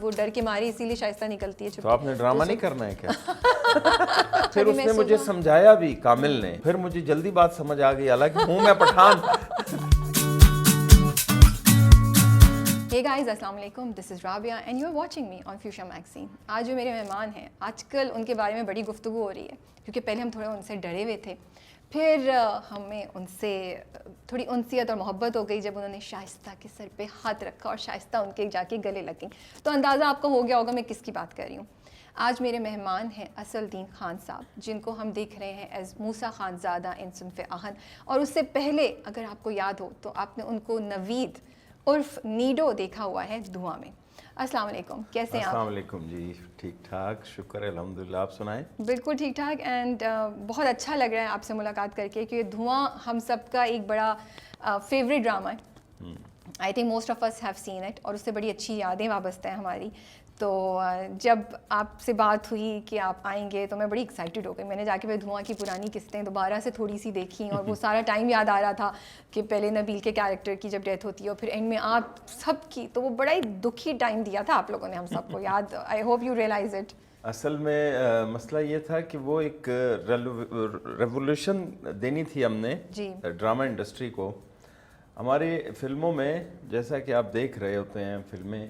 وہ ڈر کے مارے اسی لیے شائستہ نکلتی ہے. تو آپ نے ڈرامہ نہیں کرنا ہے کیا؟ پھر اس نے مجھے سمجھایا بھی، کامل نے، پھر مجھے جلدی بات سمجھ آ گئی، حالانکہ ہوں میں پٹھان. Hey guys, السلام علیکم. This is Rabia and you are watching me on Fuchsia Magazine. آج جو میرے مہمان ہیں، آج کل ان کے بارے میں بڑی گفتگو ہو رہی ہے کیونکہ پہلے ہم تھوڑے ان سے ڈرے ہوئے تھے، پھر ہمیں ان سے تھوڑی انسیت اور محبت ہو گئی جب انہوں نے شائستہ کے سر پہ ہاتھ رکھا اور شائستہ ان کے جا کے گلے لگ گئیں. تو اندازہ آپ کو ہو گیا ہوگا میں کس کی بات کر رہی ہوں. آج میرے مہمان ہیں اسدالدین خان صاحب، جن کو ہم دیکھ رہے ہیں ایز موسیٰ خان زادہ ان صنف آہن، اور اس سے پہلے اگر آپ کو یاد ہو تو آپ نے ان کو نوید عرف نیڈو دیکھا ہوا ہے دھواں میں. السلام علیکم، کیسے ہیں آپ؟ السلام علیکم جی، ٹھیک ٹھاک، شکر ہے الحمدللہ. آپ سنائیں؟ بالکل ٹھیک ٹھاک. اینڈ بہت اچھا لگ رہا ہے آپ سے ملاقات کر کے کیونکہ دھواں ہم سب کا ایک بڑا فیوریٹ ڈرامہ ہے. I think most of us have seen it, اور اس سے بڑی اچھی یادیں وابستہ ہیں ہماری. تو جب آپ سے بات ہوئی کہ آپ آئیں گے تو میں بڑی ایکسائٹیڈ ہو گئی. میں نے جا کے دھواں کی پرانی قسطیں دوبارہ سے تھوڑی سی دیکھیں اور وہ سارا ٹائم یاد آ رہا تھا کہ پہلے نبیل کے کیریکٹر کی جب ڈیتھ ہوتی ہے اور پھر اینڈ میں آپ سب کی، تو وہ بڑا ہی دکھی ٹائم دیا تھا آپ لوگوں نے ہم سب کو. یاد، I hope you realise it. اصل میں مسئلہ یہ تھا کہ وہ ایک ریولیوشن دینی تھی ہم نے ڈرامہ انڈسٹری کو. ہماری فلموں میں جیسا کہ آپ دیکھ رہے ہوتے ہیں فلمیں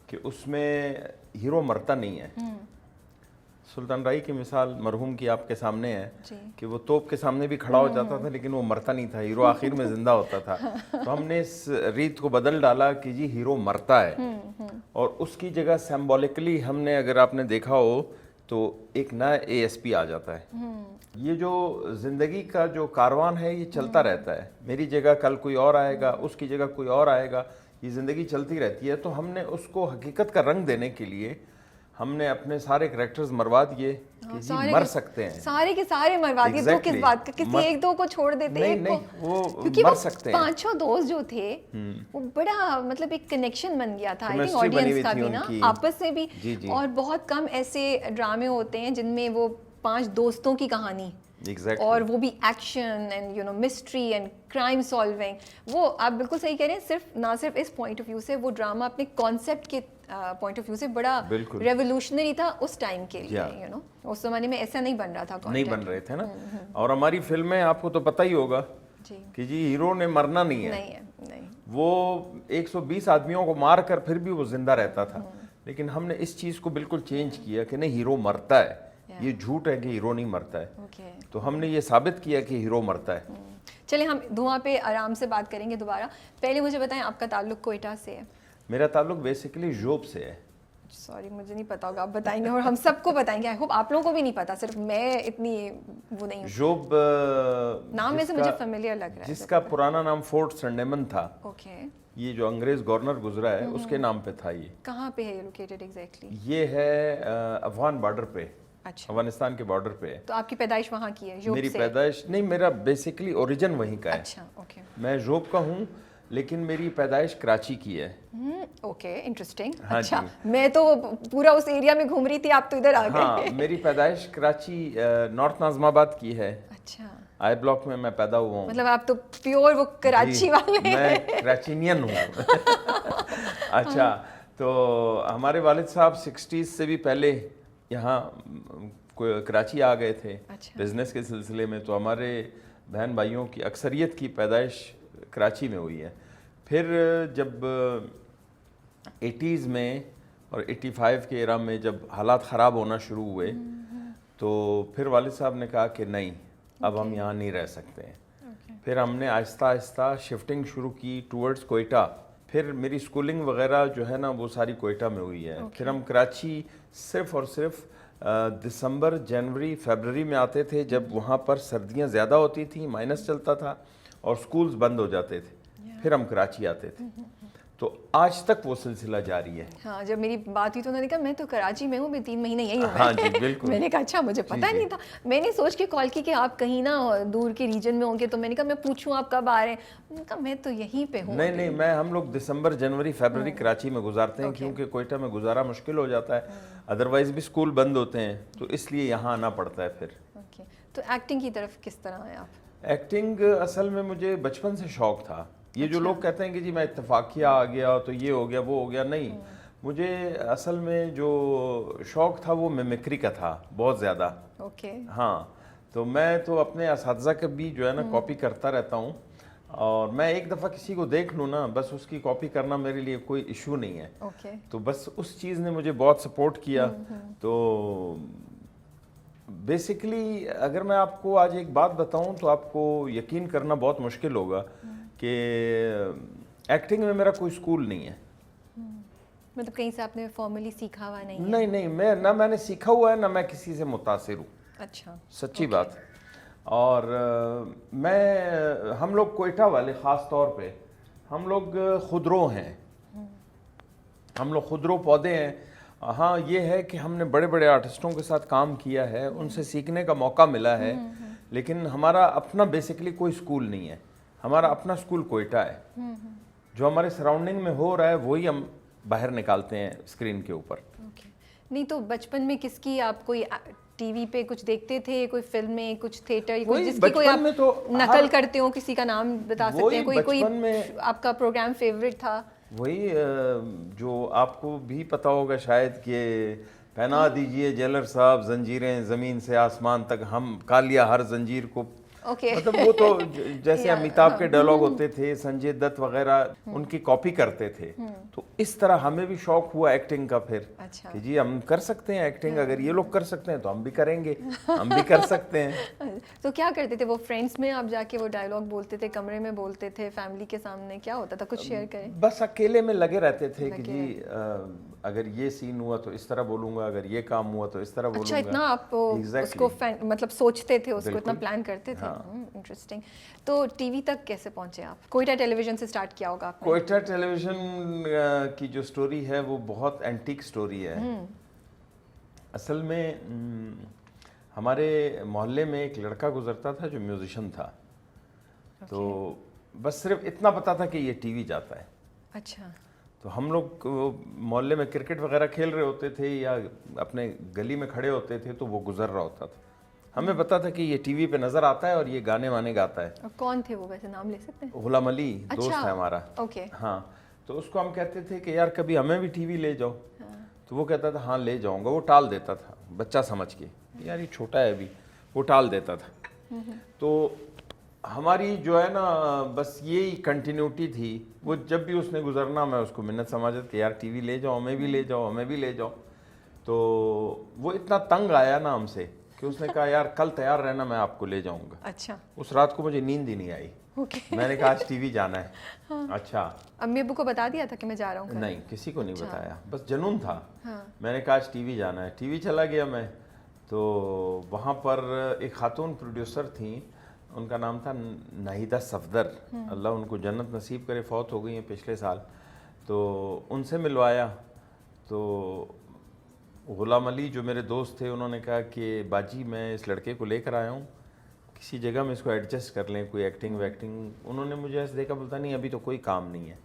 کہ اس میں ہیرو مرتا نہیں ہے. سلطان رائی کی مثال مرحوم کی آپ کے سامنے ہے کہ وہ توپ کے سامنے بھی کھڑا ہو جاتا تھا لیکن وہ مرتا نہیں تھا، ہیرو آخر میں زندہ ہوتا تھا. تو ہم نے اس ریت کو بدل ڈالا کہ جی ہیرو مرتا ہے، اور اس کی جگہ سمبولکلی ہم نے، اگر آپ نے دیکھا ہو تو ایک نیا اے ایس پی آ جاتا ہے. یہ جو زندگی کا جو کاروان ہے یہ چلتا رہتا ہے، میری جگہ کل کوئی اور آئے گا، اس کی جگہ کوئی اور آئے گا، یہ زندگی چلتی رہتی ہے. تو ہم نے اس کو حقیقت کا رنگ دینے کے لیے ہم نے اپنے سارے کریکٹرز مروا دیے کہ جی مر سکتے ہیں، سارے کے سارے مروا دیے. تو کس بات کا، کسی ایک دو کو چھوڑ دیتے ایک کو، وہ کیونکہ مر سکتے ہیں. پانچوں دوست جو تھے وہ بڑا مطلب ایک کنیکشن بن گیا تھا آئی تھنک آڈینس کا بھی نا، آپس میں بھی. اور بہت کم ایسے ڈرامے ہوتے ہیں جن میں وہ 5 دوستوں کی کہانی اور وہ بھی action and you know mystery and crime solving. وہ آپ بالکل صحیح کہہ رہے ہیں. صرف نہ صرف اس پوائنٹ آف ویو سے وہ ڈرامہ اپنے کانسیپٹ کے پوائنٹ آف ویو سے بڑا ریولیوشنری تھا اس ٹائم کے لیے. یو نو اس زمانے میں ایسا نہیں بن رہا تھا، نہیں بن رہے تھے نا. اور ہماری فلمیں آپ کو تو پتہ ہی ہوگا کہ جی ہیرو نے مرنا نہیں ہے، وہ 120 آدمیوں کو مار کر پھر بھی وہ زندہ رہتا تھا. لیکن ہم نے اس چیز کو بالکل چینج کیا کہ نہیں، ہیرو مرتا ہے. یہ جھوٹ ہے کہ ہیرو نہیں مرتا ہے، تو ہم نے یہ ثابت کیا کہ ہیرو مرتا ہے. چلیں ہم دھواں پہ آرام سے بات کریں گے دوبارہ. پہلے مجھے بتائیں آپ کا تعلق کوئٹہ سے ہے؟ میرا تعلق بیسیکلی ژوب سے ہے. سوری مجھے نہیں پتا ہوگا، آپ بتائیں گے اور ہم سب کو بتائیں گے. آئی ہوپ آپ لوگوں کو بھی نہیں پتا، صرف میں اتنی وہ نہیں ہوں. ژوب نام میں سے مجھے فیملیئر لگ رہا ہے، جس کا پرانا نام فورٹ سنڈیمن تھا. اوکے. یہ جو انگریز گورنر گزرا ہے اس کے نام پہ تھا. یہ کہاں پہ ہے یہ لوکیٹڈ ایگزیکٹلی؟ یہ ہے افغان بارڈر پہ، افغانستان کے بارڈر پہ. تو آپ کی پیدائش وہاں کی ہے؟ میری پیدائش نہیں، میرا بیسیکلی اوریجن وہیں کا ہے. اچھا اوکے. میں ژوب کا ہوں لیکن میری پیدائش کراچی کی ہے. Okay interesting. اچھا میں تو پورا اس ایریا میں گھوم رہی تھی، آپ تو ادھر آ گئے. ہاں میری پیدائش کراچی نارتھ ناظم آباد کی ہے. اچھا آئی بلاک میں پیدا ہوا ہوں. مطلب آپ تو پیور وہ کراچی والے ہیں. میں کراچینین ہوں. اچھا تو ہمارے والد صاحب 60s سے بھی پہلے یہاں کراچی آ گئے تھے بزنس کے سلسلے میں. تو ہمارے بہن بھائیوں کی اکثریت کی پیدائش کراچی میں ہوئی ہے. پھر جب 80s میں اور 85 کے ایرا میں جب حالات خراب ہونا شروع ہوئے تو پھر والد صاحب نے کہا کہ نہیں، اب ہم یہاں نہیں رہ سکتے ہیں. پھر ہم نے آہستہ آہستہ شفٹنگ شروع کی ٹورڈز کوئٹہ. پھر میری سکولنگ وغیرہ جو ہے نا وہ ساری کوئٹہ میں ہوئی ہے. پھر ہم کراچی صرف اور صرف دسمبر، جنوری، فیبرری میں آتے تھے جب وہاں پر سردیاں زیادہ ہوتی تھیں، مائنس چلتا تھا اور سکولز بند ہو جاتے تھے. پھر ہم کراچی آتے تھے. تو آج تک وہ سلسلہ جاری ہے. ہاں جب میری بات ہوئی تو انہوں نے کہا میں تو کراچی میں ہوں، میں 3 مہینے یہی ہوں. ہاں جی بالکل. میں نے کہا اچھا مجھے پتہ نہیں تھا. میں نے سوچ کے کال کی کہ آپ کہیں نہ دور کے ریجن میں ہوں گے، تو میں نے کہا میں پوچھوں آپ کب آ رہے ہیں. میں نے کہا میں تو یہیں پہ ہوں. نہیں ہم لوگ دسمبر، جنوری، فیبرری کراچی میں گزارتے ہیں کیونکہ کوئٹہ میں گزارا مشکل ہو جاتا ہے. ادروائز بھی اسکول بند ہوتے ہیں تو اس لیے یہاں آنا پڑتا ہے. پھر تو ایکٹنگ کی طرف کس طرح ہیں آپ؟ ایکٹنگ اصل میں مجھے بچپن سے شوق تھا. یہ جو لوگ کہتے ہیں کہ جی میں اتفاقیہ آ گیا تو یہ ہو گیا وہ ہو گیا، نہیں، مجھے اصل میں جو شوق تھا وہ میمکری کا تھا بہت زیادہ. اوکے. ہاں تو میں تو اپنے اساتذہ کا بھی جو ہے نا کاپی کرتا رہتا ہوں, اور میں ایک دفعہ کسی کو دیکھ لوں نا بس اس کی کاپی کرنا میرے لیے کوئی ایشو نہیں ہے. اوکے. تو بس اس چیز نے مجھے بہت سپورٹ کیا. تو بیسیکلی اگر میں آپ کو آج ایک بات بتاؤں تو آپ کو یقین کرنا بہت مشکل ہوگا کہ ایکٹنگ میں میرا کوئی اسکول نہیں ہے. مطلب کہیں سے آپ نے فارملی سیکھا ہوا نہیں؟ نہیں, میں نے سیکھا ہوا ہے نہ میں کسی سے متاثر ہوں. اچھا, سچی بات. اور ہم لوگ کوئٹہ والے خاص طور پہ ہم لوگ خودرو ہیں, ہم لوگ خودرو پودے ہیں. ہاں یہ ہے کہ ہم نے بڑے بڑے آرٹسٹوں کے ساتھ کام کیا ہے, ان سے سیکھنے کا موقع ملا ہے, لیکن ہمارا اپنا بیسیکلی کوئی اسکول نہیں ہے. ہمارا اپنا اسکول کوئٹہ ہے. جو ہمارے سراؤنڈنگ میں ہو رہا ہے وہی ہم باہر نکالتے ہیں اسکرین کے اوپر. نہیں تو بچپن میں کس کی آپ کوئی ٹی وی پہ کچھ دیکھتے تھے, کوئی فلم میں, کچھ تھیٹر, جس کی کوئی آپ نقل کرتے ہو, کسی کا نام بتا سکتے ہیں, کوئی آپ کا پروگرام فیوریٹ تھا؟ وہی جو آپ کو بھی پتہ ہوگا شاید کہ پہنا دیجئے جیلر صاحب زنجیریں زمین سے آسمان تک, ہم کالیا ہر زنجیر کو. مطلب وہ تو جیسے امیتابھ کے ڈائلاگ ہوتے تھے, سنجے دت وغیرہ ان کی کاپی کرتے تھے. تو اس طرح ہمیں بھی شوق ہوا ایکٹنگ کا پھر کہ جی ہم کر سکتے ہیں ایکٹنگ, اگر یہ لوگ کر سکتے ہیں تو ہم بھی کریں گے, ہم بھی کر سکتے ہیں. تو کیا کرتے تھے وہ فرینڈس میں آپ جا کے وہ ڈائلاگ بولتے تھے, کمرے میں بولتے تھے, فیملی کے سامنے کیا ہوتا تھا, کچھ شیئر کریں؟ بس اکیلے میں لگے رہتے تھے کہ جی اگر یہ سین ہوا تو اس طرح بولوں گا, اگر یہ کام ہوا تو اس طرح بولوں گا. اچھا, اتنا آپ اس کو مطلب سوچتے تھے, اس کو اتنا پلان کرتے تھے. انٹرسٹنگ. تو ٹی وی تک کیسے پہنچے آپ؟ کوئٹہ ٹیلی ویژن سے سٹارٹ کیا ہوگا آپ نے. کوئٹہ ٹیلی ویژن کی جو سٹوری ہے وہ بہت اینٹیک سٹوری ہے. اصل میں ہمارے محلے میں ایک لڑکا گزرتا تھا جو میوزیشین تھا. تو بس صرف اتنا پتا تھا کہ یہ ٹی وی جاتا ہے. اچھا. تو ہم لوگ محلے میں کرکٹ وغیرہ کھیل رہے ہوتے تھے یا اپنے گلی میں کھڑے ہوتے تھے تو وہ گزر رہا ہوتا تھا. ہمیں پتا تھا کہ یہ ٹی وی پہ نظر آتا ہے اور یہ گانے وانے گاتا ہے. کون تھے وہ, ویسے نام لے سکتے ہیں؟ غلام علی دوست ہے ہمارا. اوکے. ہاں تو اس کو ہم کہتے تھے کہ یار کبھی ہمیں بھی ٹی وی لے جاؤ. تو وہ کہتا تھا ہاں لے جاؤں گا. وہ ٹال دیتا تھا بچہ سمجھ کے, یار یہ چھوٹا ہے ابھی, وہ ٹال دیتا تھا. تو ہماری جو ہے نا بس یہی کنٹینیوٹی تھی. وہ جب بھی اس نے گزرنا میں اس کو منت سمجھتا کہ یار ٹی وی لے جاؤ, ہمیں بھی لے جاؤ, ہمیں بھی لے جاؤ. تو وہ اتنا تنگ آیا نا ہم سے کہ اس نے کہا یار کل تیار رہنا, میں آپ کو لے جاؤں گا. اچھا. اس رات کو مجھے نیند ہی نہیں آئی. میں نے کہا آج ٹی وی جانا ہے. اچھا. امی ابو کو بتا دیا تھا کہ میں جا رہا ہوں؟ نہیں, کسی کو نہیں بتایا, بس جنون تھا. میں نے کہا آج ٹی وی جانا ہے. ٹی وی چلا گیا میں. تو وہاں پر ایک خاتون پروڈیوسر تھیں, ان کا نام تھا ناہیدہ صفدر, اللہ ان کو جنت نصیب کرے, فوت ہو گئی ہیں پچھلے سال. تو ان سے ملوایا. تو غلام علی جو میرے دوست تھے انہوں نے کہا کہ باجی میں اس لڑکے کو لے کر آیا ہوں, کسی جگہ میں اس کو ایڈجسٹ کر لیں, کوئی ایکٹنگ ویکٹنگ. انہوں نے مجھے ایسے دیکھا, بولتا نہیں ابھی تو کوئی کام نہیں ہے.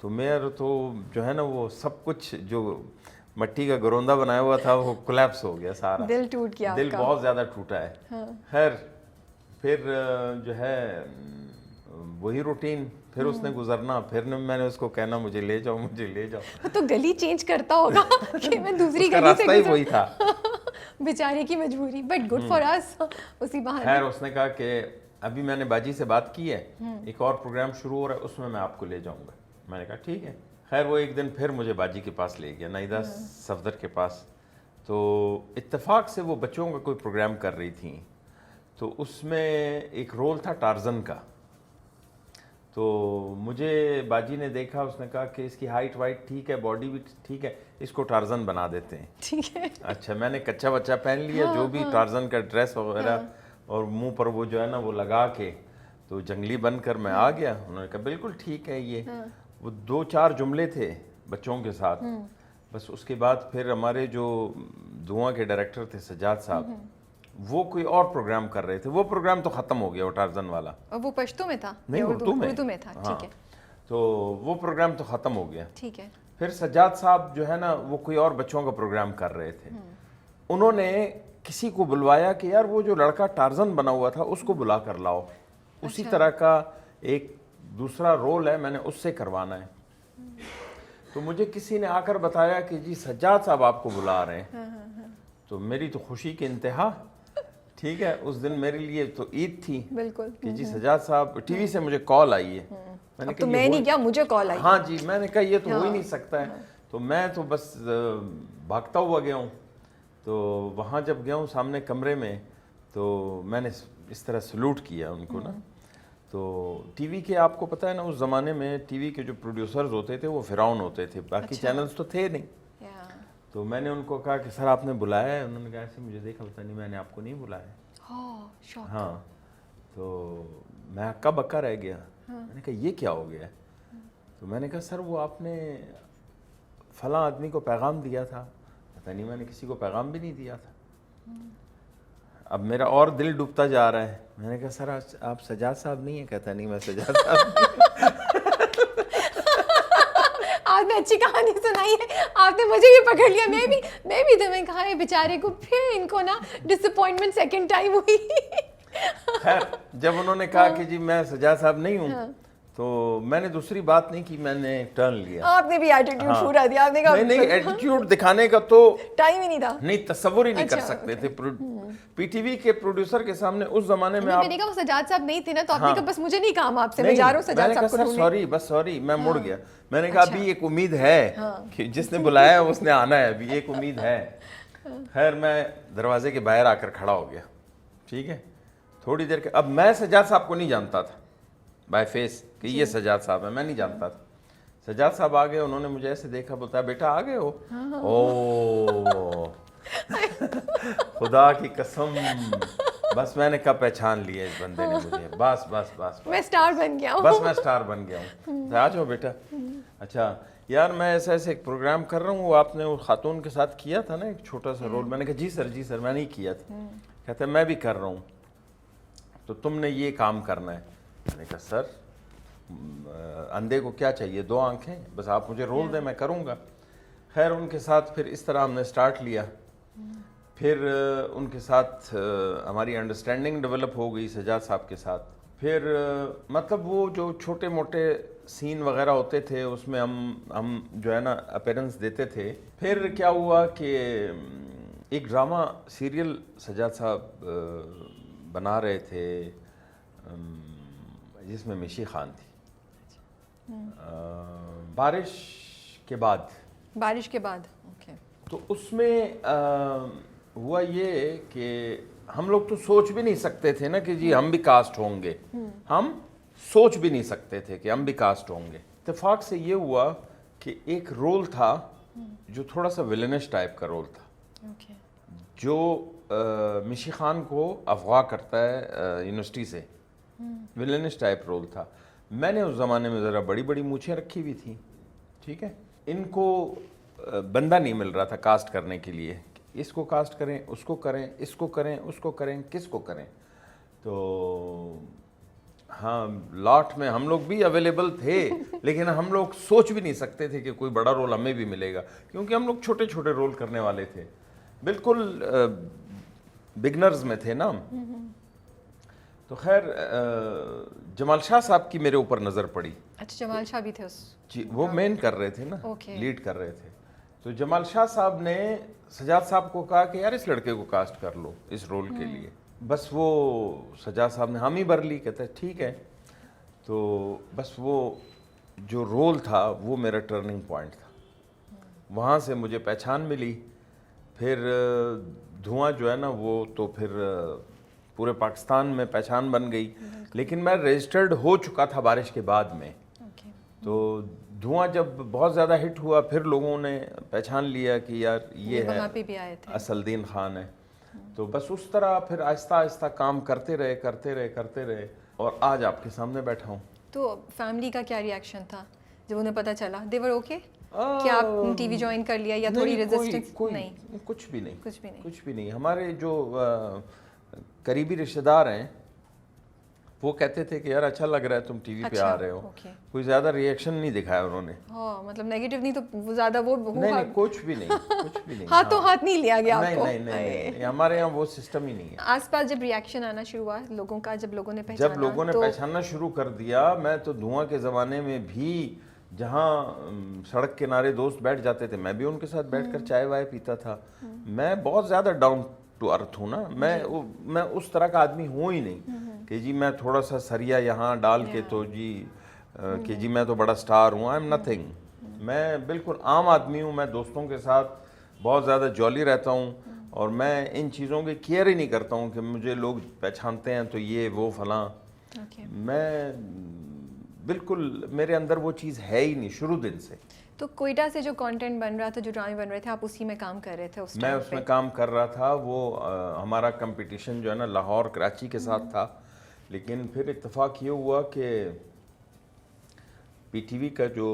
تو میرا تو جو ہے نا وہ سب کچھ جو مٹی کا گروندا بنایا ہوا تھا وہ کولیپس ہو گیا سارا. دل ٹوٹ گیا. دل بہت زیادہ ٹوٹا ہے. خیر پھر جو ہے وہی روٹین, پھر اس نے گزرنا, پھر میں نے اس کو کہنا مجھے لے جاؤ, مجھے لے جاؤ. تو گلی چینج کرتا ہوگا کہ میں دوسری گلی سے, راستہ ہی وہی تھا. بیچارے کی مجبوری, بٹ گڈ فار اس. اسی بہانے خیر اس نے کہا کہ ابھی میں نے باجی سے بات کی ہے, ایک اور پروگرام شروع ہو رہا ہے, اس میں آپ کو لے جاؤں گا. میں نے کہا ٹھیک ہے. خیر وہ ایک دن پھر مجھے باجی کے پاس لے گیا, ناہیدہ صفدر کے پاس. تو اتفاق سے وہ بچوں کا کوئی پروگرام کر رہی تھیں. تو اس میں ایک رول تھا ٹارزن کا. تو مجھے باجی نے دیکھا, اس نے کہا کہ اس کی ہائٹ وائٹ ٹھیک ہے, باڈی بھی ٹھیک ہے, اس کو ٹارزن بنا دیتے ہیں. ٹھیک ہے. اچھا میں نے کچا بچہ پہن لیا, جو بھی ٹارزن کا ڈریس وغیرہ, اور منہ پر وہ جو ہے نا وہ لگا کے, تو جنگلی بن کر میں آ گیا. انہوں نے کہا بالکل ٹھیک ہے. یہ وہ 2-4 جملے تھے بچوں کے ساتھ. بس اس کے بعد پھر ہمارے جو دھواں کے ڈائریکٹر تھے سجاد صاحب, وہ کوئی اور پروگرام کر رہے تھے. وہ پروگرام تو ختم ہو گیا, وہ ٹارزن والا. وہ پشتو میں تھا؟ نہیں, اردو میں تھا. ٹھیک ہے. تو وہ پروگرام تو ختم ہو گیا. ٹھیک ہے. پھر سجاد صاحب جو ہے نا وہ کوئی اور بچوں کا پروگرام کر رہے تھے. انہوں نے کسی کو بلوایا کہ یار وہ جو لڑکا ٹارزن بنا ہوا تھا اس کو بلا کر لاؤ, اسی طرح کا ایک دوسرا رول ہے, میں نے اس سے کروانا ہے. تو مجھے کسی نے آ کر بتایا کہ جی سجاد صاحب آپ کو بلا رہے ہیں. تو میری تو خوشی کی انتہا. ٹھیک ہے, اس دن میرے لیے تو عید تھی بالکل کہ جی سجاد صاحب, ٹی وی سے مجھے کال آئی ہے. اب تو میں نہیں کیا, مجھے کال آئی. ہاں جی, میں نے کہا یہ تو ہو ہی نہیں سکتا ہے. تو میں تو بس بھاگتا ہوا گیا ہوں. تو وہاں جب گیا ہوں سامنے کمرے میں, تو میں نے اس طرح سلوٹ کیا ان کو نا. تو ٹی وی کے آپ کو پتہ ہے نا, اس زمانے میں ٹی وی کے جو پروڈیوسرز ہوتے تھے وہ فرعون ہوتے تھے, باقی چینلز تو تھے نہیں. تو میں نے ان کو کہا کہ سر آپ نے بلایا ہے؟ انہوں نے کہا ایسے مجھے دیکھا, پتہ نہیں میں نے آپ کو نہیں بلایا. ہاں. تو میں ہکا بکا رہ گیا. میں نے کہا یہ کیا ہو گیا؟ تو میں نے کہا سر وہ آپ نے فلاں آدمی کو پیغام دیا تھا. پتہ نہیں, میں نے کسی کو پیغام بھی نہیں دیا تھا. اب میرا اور دل ڈوبتا جا رہا ہے. میں نے کہا سر آپ سجاد صاحب نہیں ہیں؟ کہتا نہیں میں سجاد صاحب. آپ نے اچھی کہانی سنائی ہے, آپ نے مجھے بھی پکڑ لیا. میں بھی تمہیں کہا ہے بیچارے کو, پھر ان کو نا ڈس اپوائنٹمنٹ سیکنڈ ٹائم ہوئی. خیر جب انہوں نے کہا کہ جی میں سجاد صاحب نہیں ہوں, تو میں نے دوسری بات نہیں کی, میں نے ٹرن لیا. آپ نے بھی ایٹیٹیوڈ پورا دیا. آپ نے کہا نہیں, ایٹیٹیوڈ دکھانے کا تو ٹائم ہی نہیں تھا, نہیں, تصور ہی نہیں کر سکتے تھے. پی ٹی وی کے پروڈیوسر کے سامنے اس زمانے میں میں نے کہا وہ سجاد صاحب نہیں تھے نا, تو آپ نے کہا بس مجھے نہیں کام آپ سے, میں جا رہا ہوں سجاد صاحب کو ڈھونڈنے. سوری میں مڑ گیا. میں نے کہا ابھی ایک امید ہے کہ جس نے بلایا ہے اس نے آنا ہے, ابھی ایک امید ہے. خیر میں دروازے کے باہر آ کر کھڑا ہو گیا. ٹھیک ہے, تھوڑی دیر کے, اب میں سجاد صاحب کو نہیں جانتا تھا بائی فیس کہ یہ سجاد صاحب ہے, میں نہیں جانتا تھا. سجاد صاحب آ گئے, انہوں نے مجھے ایسے دیکھا, بولتا ہے بیٹا آ گئے ہو؟ او خدا کی قسم, بس میں نے کب پہچان لیا اس بندے نے مجھے, بس بس بس میں سٹار بن گیا ہوں. بس میں سٹار بن گیا ہوں. آ جاؤ بیٹا. اچھا یار میں ایسے ایک پروگرام کر رہا ہوں, وہ آپ نے وہ خاتون کے ساتھ کیا تھا نا ایک چھوٹا سا رول. میں نے کہا جی سر میں نہیں کیا تھا. کہتے میں بھی کر رہا ہوں, تو تم نے یہ کام کرنا ہے. میں نے کہا سر اندھے کو کیا چاہیے, 2 آنکھیں, بس آپ مجھے رول دیں میں کروں گا. خیر ان کے ساتھ پھر اس طرح ہم نے سٹارٹ لیا. پھر ان کے ساتھ ہماری انڈرسٹینڈنگ ڈیولپ ہو گئی سجاد صاحب کے ساتھ. پھر مطلب وہ جو چھوٹے موٹے سین وغیرہ ہوتے تھے اس میں ہم جو ہے نا اپیرنس دیتے تھے. پھر کیا ہوا کہ ایک ڈرامہ سیریل سجاد صاحب بنا رہے تھے جس میں مشی خان تھی. بارش کے بعد. تو اس میں ہوا یہ کہ ہم لوگ تو سوچ بھی نہیں سکتے تھے نا کہ جی ہم بھی کاسٹ ہوں گے. ہم سوچ بھی نہیں سکتے تھے کہ ہم بھی کاسٹ ہوں گے. اتفاق سے یہ ہوا کہ ایک رول تھا جو تھوڑا سا ویلنش ٹائپ کا رول تھا, جو مشی خان کو اغوا کرتا ہے یونیورسٹی سے. ویلنش ٹائپ رول تھا. میں نے اس زمانے میں ذرا بڑی بڑی مونچھیں رکھی ہوئی تھیں. ٹھیک ہے, ان کو بندہ نہیں مل رہا تھا کاسٹ کرنے کے لیے. اس کو کاسٹ کریں, اس کو کریں, اس کو کریں, اس کو کریں, کس کو کریں. تو ہاں لاٹ میں ہم لوگ بھی اویلیبل تھے, لیکن ہم لوگ سوچ بھی نہیں سکتے تھے کہ کوئی بڑا رول ہمیں بھی ملے گا, کیونکہ ہم لوگ چھوٹے چھوٹے رول کرنے والے تھے, بالکل بگنرز میں تھے نا. تو خیر جمال شاہ صاحب کی میرے اوپر نظر پڑی. اچھا جمال شاہ بھی تھے اس, جی وہ مین کر رہے تھے نا, لیڈ کر رہے تھے. تو جمال شاہ صاحب نے سجاد صاحب کو کہا کہ یار اس لڑکے کو کاسٹ کر لو اس رول کے لیے. بس وہ سجاد صاحب نے حامی بھر لی, کہتا ہے ٹھیک ہے. تو بس وہ جو رول تھا وہ میرا ٹرننگ پوائنٹ تھا, وہاں سے مجھے پہچان ملی. پھر دھواں جو ہے نا وہ تو پھر پورے پاکستان میں پہچان بن گئی. لیکن میں رجسٹرڈ ہو چکا تھا بارش کے بعد میں. تو دھواں جب بہت زیادہ ہٹ ہوا, پھر لوگوں نے پہچان لیا کہ یار یہ ہے اصل دین خان ہے. تو بس اس طرح پھر آہستہ آہستہ کام کرتے رہے اور آج آپ کے سامنے بیٹھا ہوں. تو فیملی کا کیا ری ایکشن تھا جب انہیں پتہ چلا؟ دے ور اوکے کہ آپ ٹی وی جوائن کر لیا, یا تھوڑی ریزسٹنس؟ نہیں, کچھ بھی نہیں. ہمارے جو قریبی رشتہ دار ہیں وہ کہتے تھے کہ یار اچھا لگ رہا ہے تم ٹی وی پہ آ رہے ہو. کوئی زیادہ ری ایکشن نہیں دکھایا انہوں نے. ہاں مطلب نیگیٹو نہیں تو زیادہ وہ نہیں, کچھ بھی نہیں. ہاتھوں ہاتھ نہیں لیا گیا آپ کو؟ نہیں, ہمارے یہاں وہ سسٹم ہی نہیں ہے. آس پاس جب ری ایکشن آنا شروع ہوا لوگوں کا, جب لوگوں نے پہچانا شروع کر دیا, میں تو دھواں کے زمانے میں بھی جہاں سڑک کنارے دوست بیٹھ جاتے تھے میں بھی ان کے ساتھ بیٹھ کر چائے وائے پیتا تھا. میں بہت زیادہ ڈاؤن ٹو ارتھ ہوں نا, میں اس طرح کا آدمی ہوں ہی نہیں کہ جی میں تھوڑا سا سریا یہاں ڈال کے تو جی کہ جی میں تو بڑا سٹار ہوں. I am nothing. میں بالکل عام آدمی ہوں. میں دوستوں کے ساتھ بہت زیادہ جولی رہتا ہوں اور میں ان چیزوں کی کیئر ہی نہیں کرتا ہوں کہ مجھے لوگ پہچانتے ہیں تو یہ وہ فلاں. میں بالکل میرے اندر وہ چیز ہے ہی نہیں شروع دن سے. تو کوئٹہ سے جو کانٹینٹ بن رہا تھا, جو ڈرامے بن رہے تھے, آپ اسی میں کام کر رہے تھے اس میں اس میں کام کر رہا تھا. وہ ہمارا کمپٹیشن جو ہے نا لاہور کراچی کے ساتھ تھا, لیکن پھر اتفاق یہ ہوا کہ پی ٹی وی کا جو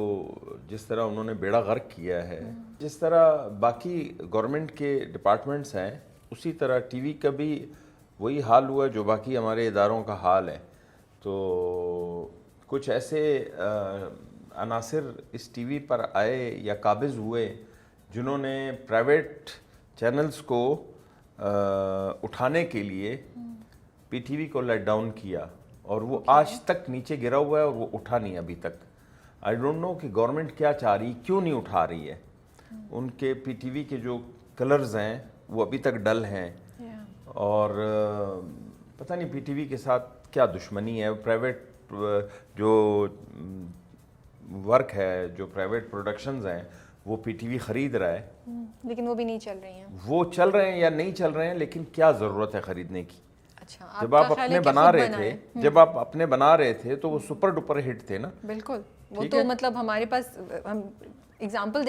جس طرح انہوں نے بیڑا غرق کیا ہے, جس طرح باقی گورنمنٹ کے ڈپارٹمنٹس ہیں, اسی طرح ٹی وی کا بھی وہی حال ہوا جو باقی ہمارے اداروں کا حال ہے. تو کچھ ایسے عناصر اس ٹی وی پر آئے یا قابض ہوئے جنہوں نے پرائیویٹ چینلز کو اٹھانے کے لیے پی ٹی وی کو لیٹ ڈاؤن کیا, اور وہ آج تک نیچے گرا ہوا ہے اور وہ اٹھا نہیں ابھی تک. آئی ڈونٹ نو کہ گورنمنٹ کیا چاہ رہی, کیوں نہیں اٹھا رہی ہے. ان کے پی ٹی وی کے جو کلرز ہیں وہ ابھی تک ڈل ہیں, اور پتہ نہیں پی ٹی وی کے ساتھ کیا دشمنی ہے. پرائیویٹ جو ورک ہے, جو پرائیویٹ پروڈکشنز ہیں, وہ پی ٹی وی خرید رہا ہے, لیکن وہ بھی نہیں چل رہی ہیں. وہ چل رہے ہیں یا نہیں چل رہے ہیں, لیکن کیا ضرورت ہے خریدنے کی. جب آپ اپنے بنا رہے تھے تو وہ سپر ڈپر ہٹ تھے نا. بالکل, وہ تو مطلب ہمارے پاس ہم ایگزامپل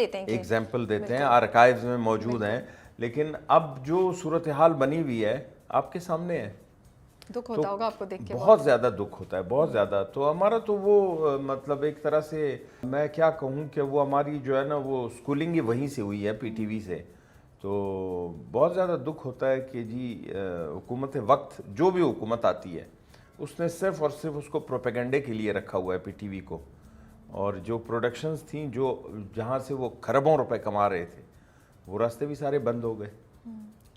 دیتے ہیں آرکائیوز میں موجود ہیں, لیکن اب جو صورتحال بنی ہوئی ہے آپ کے سامنے ہے. دکھ ہوتا ہوگا آپ کو دیکھ کے, بہت زیادہ دکھ ہوتا ہے, بہت زیادہ. تو ہمارا تو وہ مطلب ایک طرح سے میں کیا کہوں کہ وہ ہماری جو ہے نا وہ اسکولنگ ہی وہیں سے ہوئی ہے, پی ٹی وی سے. تو بہت زیادہ دکھ ہوتا ہے کہ جی حکومت وقت جو بھی حکومت آتی ہے اس نے صرف اور صرف اس کو پروپیگنڈے کے لیے رکھا ہوا ہے پی ٹی وی کو. اور جو پروڈکشنز تھیں جو جہاں سے وہ کھربوں روپے کما رہے تھے, وہ راستے بھی سارے بند ہو گئے.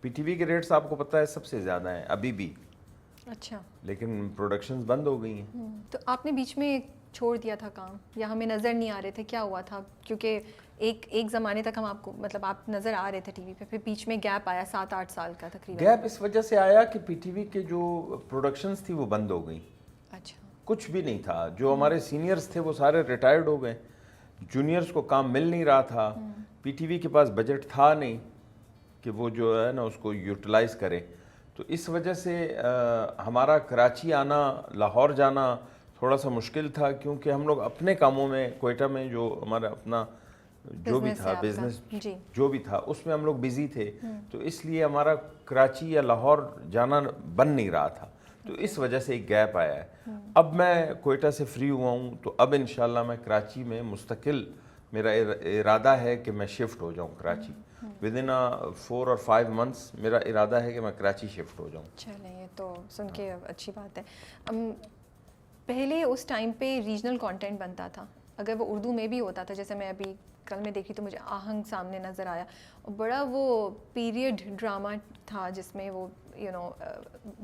پی ٹی وی کے ریٹس آپ کو پتہ ہے سب سے زیادہ ہیں ابھی بھی. اچھا, لیکن پروڈکشنز بند ہو گئی ہیں. تو آپ نے بیچ میں چھوڑ دیا تھا کام, یا ہمیں نظر نہیں آ رہے تھے, کیا ہوا تھا؟ کیونکہ ایک زمانے تک ہم آپ کو مطلب آپ نظر آ رہے تھے ٹی وی پہ, پھر بیچ میں گیپ آیا 7-8 سال کا تقریباً. گیپ اس وجہ سے آیا کہ پی ٹی وی کے جو پروڈکشنز تھی وہ بند ہو گئیں. اچھا, کچھ بھی نہیں تھا. جو ہمارے سینئرز تھے وہ سارے ریٹائرڈ ہو گئے, جونیئرز کو کام مل نہیں رہا تھا. پی ٹی وی کے پاس بجٹ تھا نہیں کہ وہ جو ہے نا اس کو یوٹیلائز کرے. تو اس وجہ سے ہمارا کراچی آنا, لاہور جانا تھوڑا سا مشکل تھا, کیونکہ ہم لوگ اپنے کاموں میں کوئٹہ میں جو ہمارا اپنا جو بھی تھا بزنس جو بھی تھا اس میں ہم لوگ بزی تھے. تو اس لیے ہمارا کراچی یا لاہور جانا بن نہیں رہا تھا. تو اس وجہ سے ایک گیپ آیا ہے. اب میں کوئٹہ سے فری ہوا ہوں, تو اب انشاءاللہ میں کراچی میں مستقل, میرا ارادہ ہے کہ میں شفٹ ہو جاؤں کراچی. ودن 4 اور 5 months میرا ارادہ ہے کہ میں کراچی شفٹ ہو جاؤں. چلیں, یہ تو سن کے اچھی بات ہے. پہلے اس ٹائم پہ ریجنل کانٹینٹ بنتا تھا, اگر وہ اردو میں بھی ہوتا تھا, جیسے میں ابھی کل میں دیکھی تو مجھے آہنگ سامنے نظر آیا, اور بڑا وہ پیریڈ ڈرامہ تھا جس میں وہ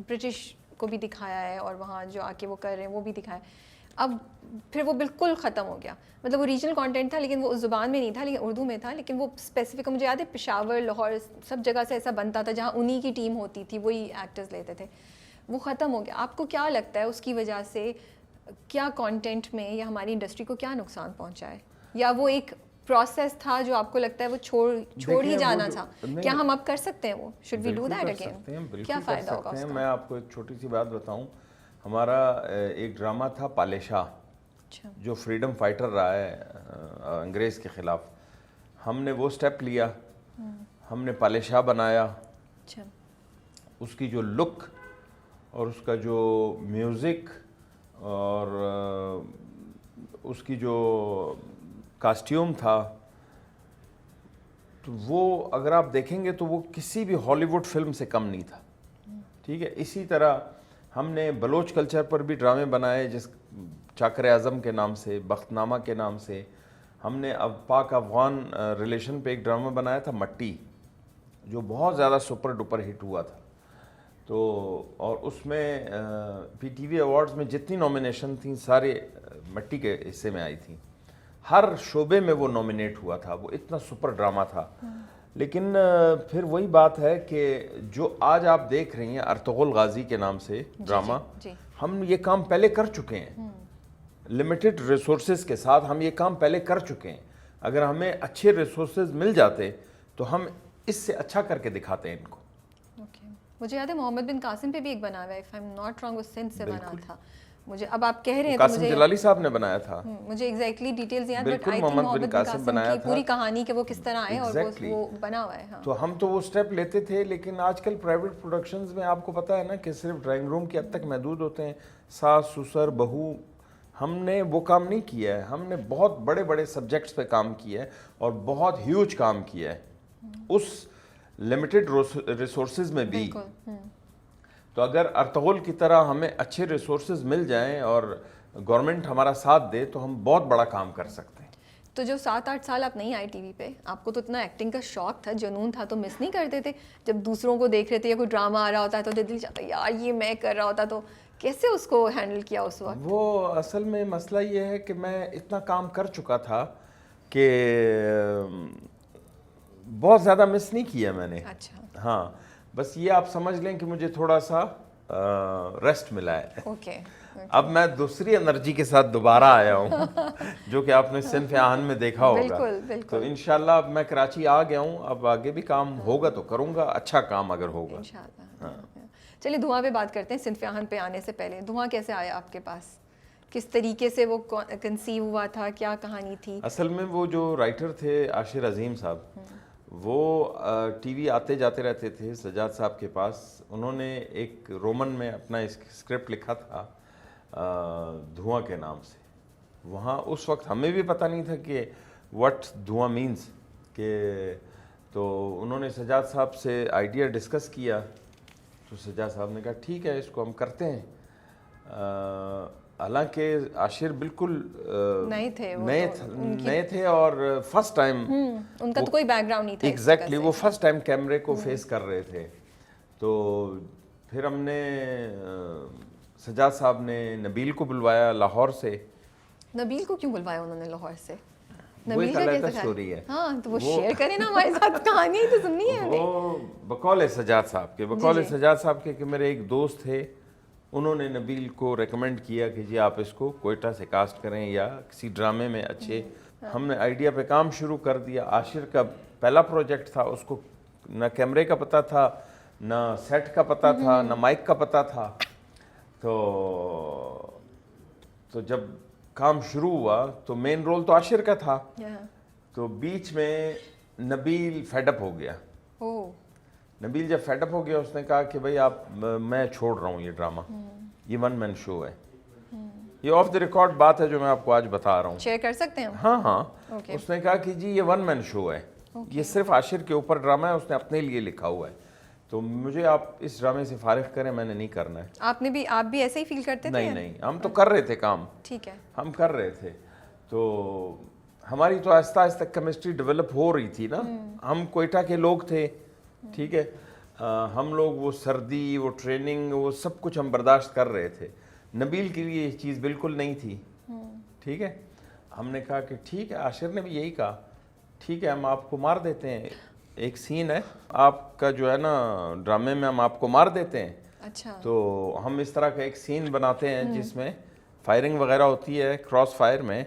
برٹش کو بھی دکھایا ہے, اور وہاں جو آ کے وہ کر رہے ہیں وہ بھی دکھایا. اب پھر وہ بالکل ختم ہو گیا. مطلب وہ ریجنل کانٹینٹ تھا لیکن وہ اس زبان میں نہیں تھا, لیکن اردو میں تھا. لیکن وہ اسپیسیفک, مجھے یاد ہے پشاور, لاہور, سب جگہ سے ایسا بنتا تھا جہاں انہی کی ٹیم ہوتی تھی, وہی ایکٹرز لیتے تھے. وہ ختم ہو گیا. آپ کو کیا لگتا ہے اس کی وجہ سے کیا کانٹینٹ میں یا ہماری انڈسٹری کو کیا نقصان پہنچا ہے, یا وہ ایک پروسیس تھا جو آپ کو لگتا ہے وہ چھوڑ ہی جانا تھا؟ کیا ہم اب کر سکتے ہیں وہ؟ Should we do that again? کیا فائدہ ہوگا اس کا؟ میں آپ کو ایک چھوٹی سی بات بتاؤں. ہمارا ایک ڈرامہ تھا پالے شاہ, جو فریڈم فائٹر رہا ہے انگریز کے خلاف. ہم نے وہ سٹیپ لیا, ہم نے پالے شاہ بنایا. اس کی جو لک اور اس کا جو میوزک اور اس کی جو کاسٹیوم تھا, تو وہ اگر آپ دیکھیں گے تو وہ کسی بھی ہالی ووڈ فلم سے کم نہیں تھا. ٹھیک ہے. اسی طرح ہم نے بلوچ کلچر پر بھی ڈرامے بنائے, جس چاکر اعظم کے نام سے, بخت نامہ کے نام سے. ہم نے اب پاک افغان ریلیشن پہ ایک ڈرامہ بنایا تھا مٹی, جو بہت زیادہ سپر ڈپر ہٹ ہوا تھا. تو اور اس میں پی ٹی وی ایوارڈز میں جتنی نامینیشن تھیں سارے مٹی کے حصے میں آئی تھیں. ہر شعبے میں وہ نامینیٹ ہوا تھا, وہ اتنا سپر ڈرامہ تھا. لیکن پھر وہی بات ہے کہ جو آج آپ دیکھ رہی ہیں ارطغرل غازی کے نام سے ڈرامہ, ہم یہ کام پہلے کر چکے ہیں, لمیٹڈ ریسورسز کے ساتھ ہم یہ کام پہلے کر چکے ہیں. اگر ہمیں اچھے ریسورسز مل جاتے تو ہم اس سے اچھا کر کے دکھاتے ہیں ان کو. مجھے یاد ہے محمد بن قاسم پہ بھی ایک بنا ہوا ہے, if I'm not wrong, وہ سندھ سے بنا تھا. مجھے اب آپ کہہ رہے ہیں قاسم جلالی صاحب نے بنایا تھا, مجھے ایگزیکٹلی ڈیٹیلز یاد, بٹ بالکل محمد بن قاسم بنایا کی پوری کہانی کہ وہ کس طرح آئے اور وہ بنا ہوا ہے. تو ہم تو وہ اسٹیپ لیتے تھے, لیکن آج کل پرائیویٹ پروڈکشنز میں آپ کو پتہ ہے نا کہ صرف ڈرائنگ روم کی حد تک محدود ہوتے ہیں, ساس سسر بہو. ہم نے وہ کام نہیں کیا ہے, ہم نے بہت بڑے بڑے سبجیکٹس پہ کام کیا ہے اور بہت ہیوج کام کیا ہے اس لمیٹڈ ریسورسز میں بھی. تو اگر ارطغرل کی طرح ہمیں اچھے ریسورسز مل جائیں اور گورنمنٹ ہمارا ساتھ دے تو ہم بہت بڑا کام کر سکتے ہیں. تو جو 7-8 سال آپ نہیں آئے ٹی وی پہ, آپ کو تو اتنا ایکٹنگ کا شوق تھا, جنون تھا, تو مس نہیں کرتے تھے جب دوسروں کو دیکھ رہے تھے یا کوئی ڈرامہ آ رہا ہوتا ہے تو دل چاہتا ہے یار یہ میں کر رہا ہوتا, تو کیسے اس کو ہینڈل کیا اس وقت؟ وہ اصل میں مسئلہ یہ ہے کہ میں اتنا کام کر چکا تھا کہ بہت زیادہ مس نہیں کیا میں نے. اچھا. ہاں, بس یہ آپ سمجھ لیں کہ مجھے تھوڑا سا ریسٹ ملا ہے. اوکے. اب میں دوسری انرجی کے ساتھ دوبارہ آیا ہوں جو کہ آپ نے صنف آہن میں دیکھا ہوگا. تو انشاءاللہ اب میں کراچی آ گیا ہوں, اب آگے بھی کام ہوگا تو کروں گا, اچھا کام اگر ہوگا انشاءاللہ. چلیے دھواں پہ بات کرتے ہیں. صنف آہن پہ آنے سے پہلے دھواں کیسے آیا آپ کے پاس, کس طریقے سے وہ کنسیو ہوا تھا, کیا کہانی تھی؟ اصل میں وہ جو رائٹر تھے عاشر عظیم صاحب, وہ ٹی وی آتے جاتے رہتے تھے سجاد صاحب کے پاس. انہوں نے ایک رومن میں اپنا اسکرپٹ لکھا تھا دھواں کے نام سے. وہاں اس وقت ہمیں بھی پتہ نہیں تھا کہ وٹ دھواں مینز کہ, تو انہوں نے سجاد صاحب سے آئیڈیا ڈسکس کیا, تو سجاد صاحب نے کہا ٹھیک ہے اس کو ہم کرتے ہیں. حالانکہ عاشر بالکل نئے تھے اور فرسٹ ٹائم, ان کا تو کوئی بیک گراؤنڈ نہیں تھا. ایگزیکٹلی, وہ فرسٹ ٹائم کیمرے کو فیس کر رہے تھے. تو پھر ہم نے سجاد صاحب نے نبیل کو بلوایا لاہور سے. نبیل کو کیوں بلوایا انہوں نے لاہور سے؟ وہ ایک الگ اسٹوری ہے. ہاں تو وہ شیئر کریں نا ہمارے ساتھ, کہانی تو سننی ہے. وہ بقول سجاد صاحب کے کہ میرے ایک دوست تھے, انہوں نے نبیل کو ریکمینڈ کیا کہ جی آپ اس کو کوئٹہ سے کاسٹ کریں یا کسی ڈرامے میں اچھے. ہم نے آئیڈیا پہ کام شروع کر دیا. عاشر کا پہلا پروجیکٹ تھا, اس کو نہ کیمرے کا پتہ تھا, نہ سیٹ کا پتہ تھا, نہ مائک کا پتہ تھا. تو جب کام شروع ہوا تو مین رول تو عاشر کا تھا, تو بیچ میں نبیل فیڈ اپ ہو گیا. نبیل جب فیڈ اپ ہو گیا اس نے کہا کہ بھائی میں چھوڑ رہا ہوں یہ ڈرامہ, یہ ون مین شو ہے. یہ آف دی ریکارڈ بات ہے جو میں آپ کو آج بتا رہا ہوں, شیئر کر سکتے ہیں. ہاں. اس نے کہا کہ جی یہ ون مین شو ہے, یہ صرف عاشر کے اوپر ڈرامہ ہے, اس نے اپنے لیے لکھا ہوا ہے, تو مجھے آپ اس ڈرامے سے فارغ کریں, میں نے نہیں کرنا ہے. آپ بھی ایسے ہی فیل کرتے تھے؟ نہیں, ہم تو کر رہے تھے کام. ٹھیک ہے, ہم کر رہے تھے, تو ہماری تو آہستہ آہستہ کیمسٹری ڈیولپ ہو رہی تھی نا. ہم کوئٹہ کے لوگ تھے, ٹھیک ہے, ہم لوگ وہ سردی, وہ ٹریننگ, وہ سب کچھ ہم برداشت کر رہے تھے. نبیل کے لیے یہ چیز بالکل نہیں تھی. ٹھیک ہے, ہم نے کہا کہ ٹھیک ہے, عاشر نے بھی یہی کہا ٹھیک ہے ہم آپ کو مار دیتے ہیں, ایک سین ہے آپ کا جو ہے نا ڈرامے میں, ہم آپ کو مار دیتے ہیں. اچھا. تو ہم اس طرح کا ایک سین بناتے ہیں جس میں فائرنگ وغیرہ ہوتی ہے, کراس فائر میں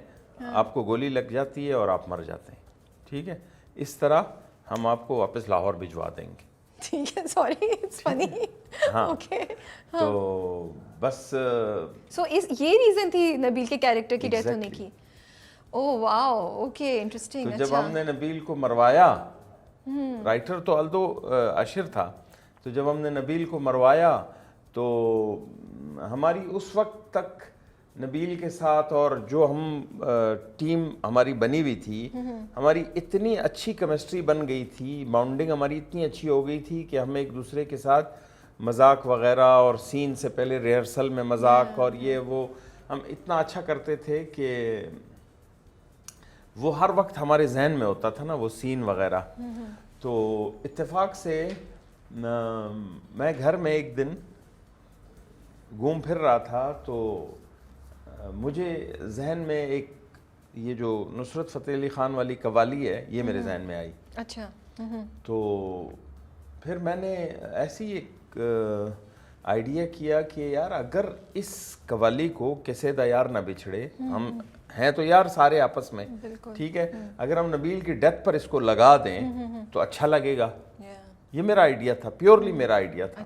آپ کو گولی لگ جاتی ہے اور آپ مر جاتے ہیں. ٹھیک ہے, اس طرح ہم آپ کو واپس لاہور بھجوا دیں گے. ٹھیک ہے, سوری اٹس فنی. ہاں, تو بس یہ ریزن تھی نبیل کے کیریکٹر کی ڈیتھ ہونے کی. اوہ واو, اوکے, انٹرسٹنگ. تو جب ہم نے نبیل کو مروایا, رائٹر تو الدو عاشر تھا, تو جب ہم نے نبیل کو مروایا تو ہماری اس وقت تک نبیل کے ساتھ اور جو ہم ٹیم ہماری بنی ہوئی تھی, ہماری اتنی اچھی کیمسٹری بن گئی تھی, باؤنڈنگ ہماری اتنی اچھی ہو گئی تھی کہ ہم ایک دوسرے کے ساتھ مذاق وغیرہ اور سین سے پہلے ریہرسل میں مذاق اور یہ وہ ہم اتنا اچھا کرتے تھے کہ وہ ہر وقت ہمارے ذہن میں ہوتا تھا نا وہ سین وغیرہ. تو اتفاق سے میں گھر میں ایک دن گھوم پھر رہا تھا, تو مجھے ذہن میں ایک یہ جو نصرت فتح علی خان والی قوالی ہے یہ میرے ذہن میں آئی. اچھا. تو پھر میں نے ایسی ایک آئیڈیا کیا کہ یار اگر اس قوالی کو کسے دا یار نہ بچھڑے, ہم ہیں تو یار سارے آپس میں, ٹھیک ہے, اگر ہم نبیل کی ڈیتھ پر اس کو لگا دیں تو اچھا لگے گا. یہ میرا آئیڈیا تھا, پیورلی میرا آئیڈیا تھا.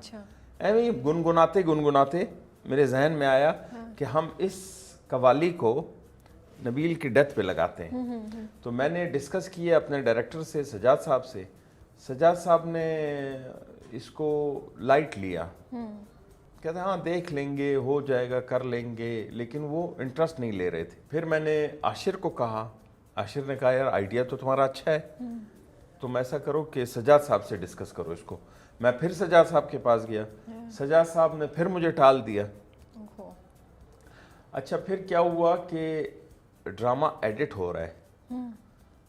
ایویں ہی گنگناتے میرے ذہن میں آیا کہ ہم اس قوالی کو نبیل کی ڈیتھ پہ لگاتے ہیں. تو میں نے ڈسکس کیا اپنے ڈائریکٹر سے, سجاد صاحب سے. سجاد صاحب نے اس کو لائٹ لیا, کہتے ہیں ہاں دیکھ لیں گے, ہو جائے گا, کر لیں گے, لیکن وہ انٹرسٹ نہیں لے رہے تھے. پھر میں نے عاشر کو کہا, عاشر نے کہا یار آئیڈیا تو تمہارا اچھا ہے, تم ایسا کرو کہ سجاد صاحب سے ڈسکس کرو اس کو. میں پھر سجاد صاحب کے پاس گیا, سجاد صاحب نے پھر مجھے ٹال دیا. اچھا پھر کیا ہوا کہ ڈرامہ ایڈٹ ہو رہا ہے,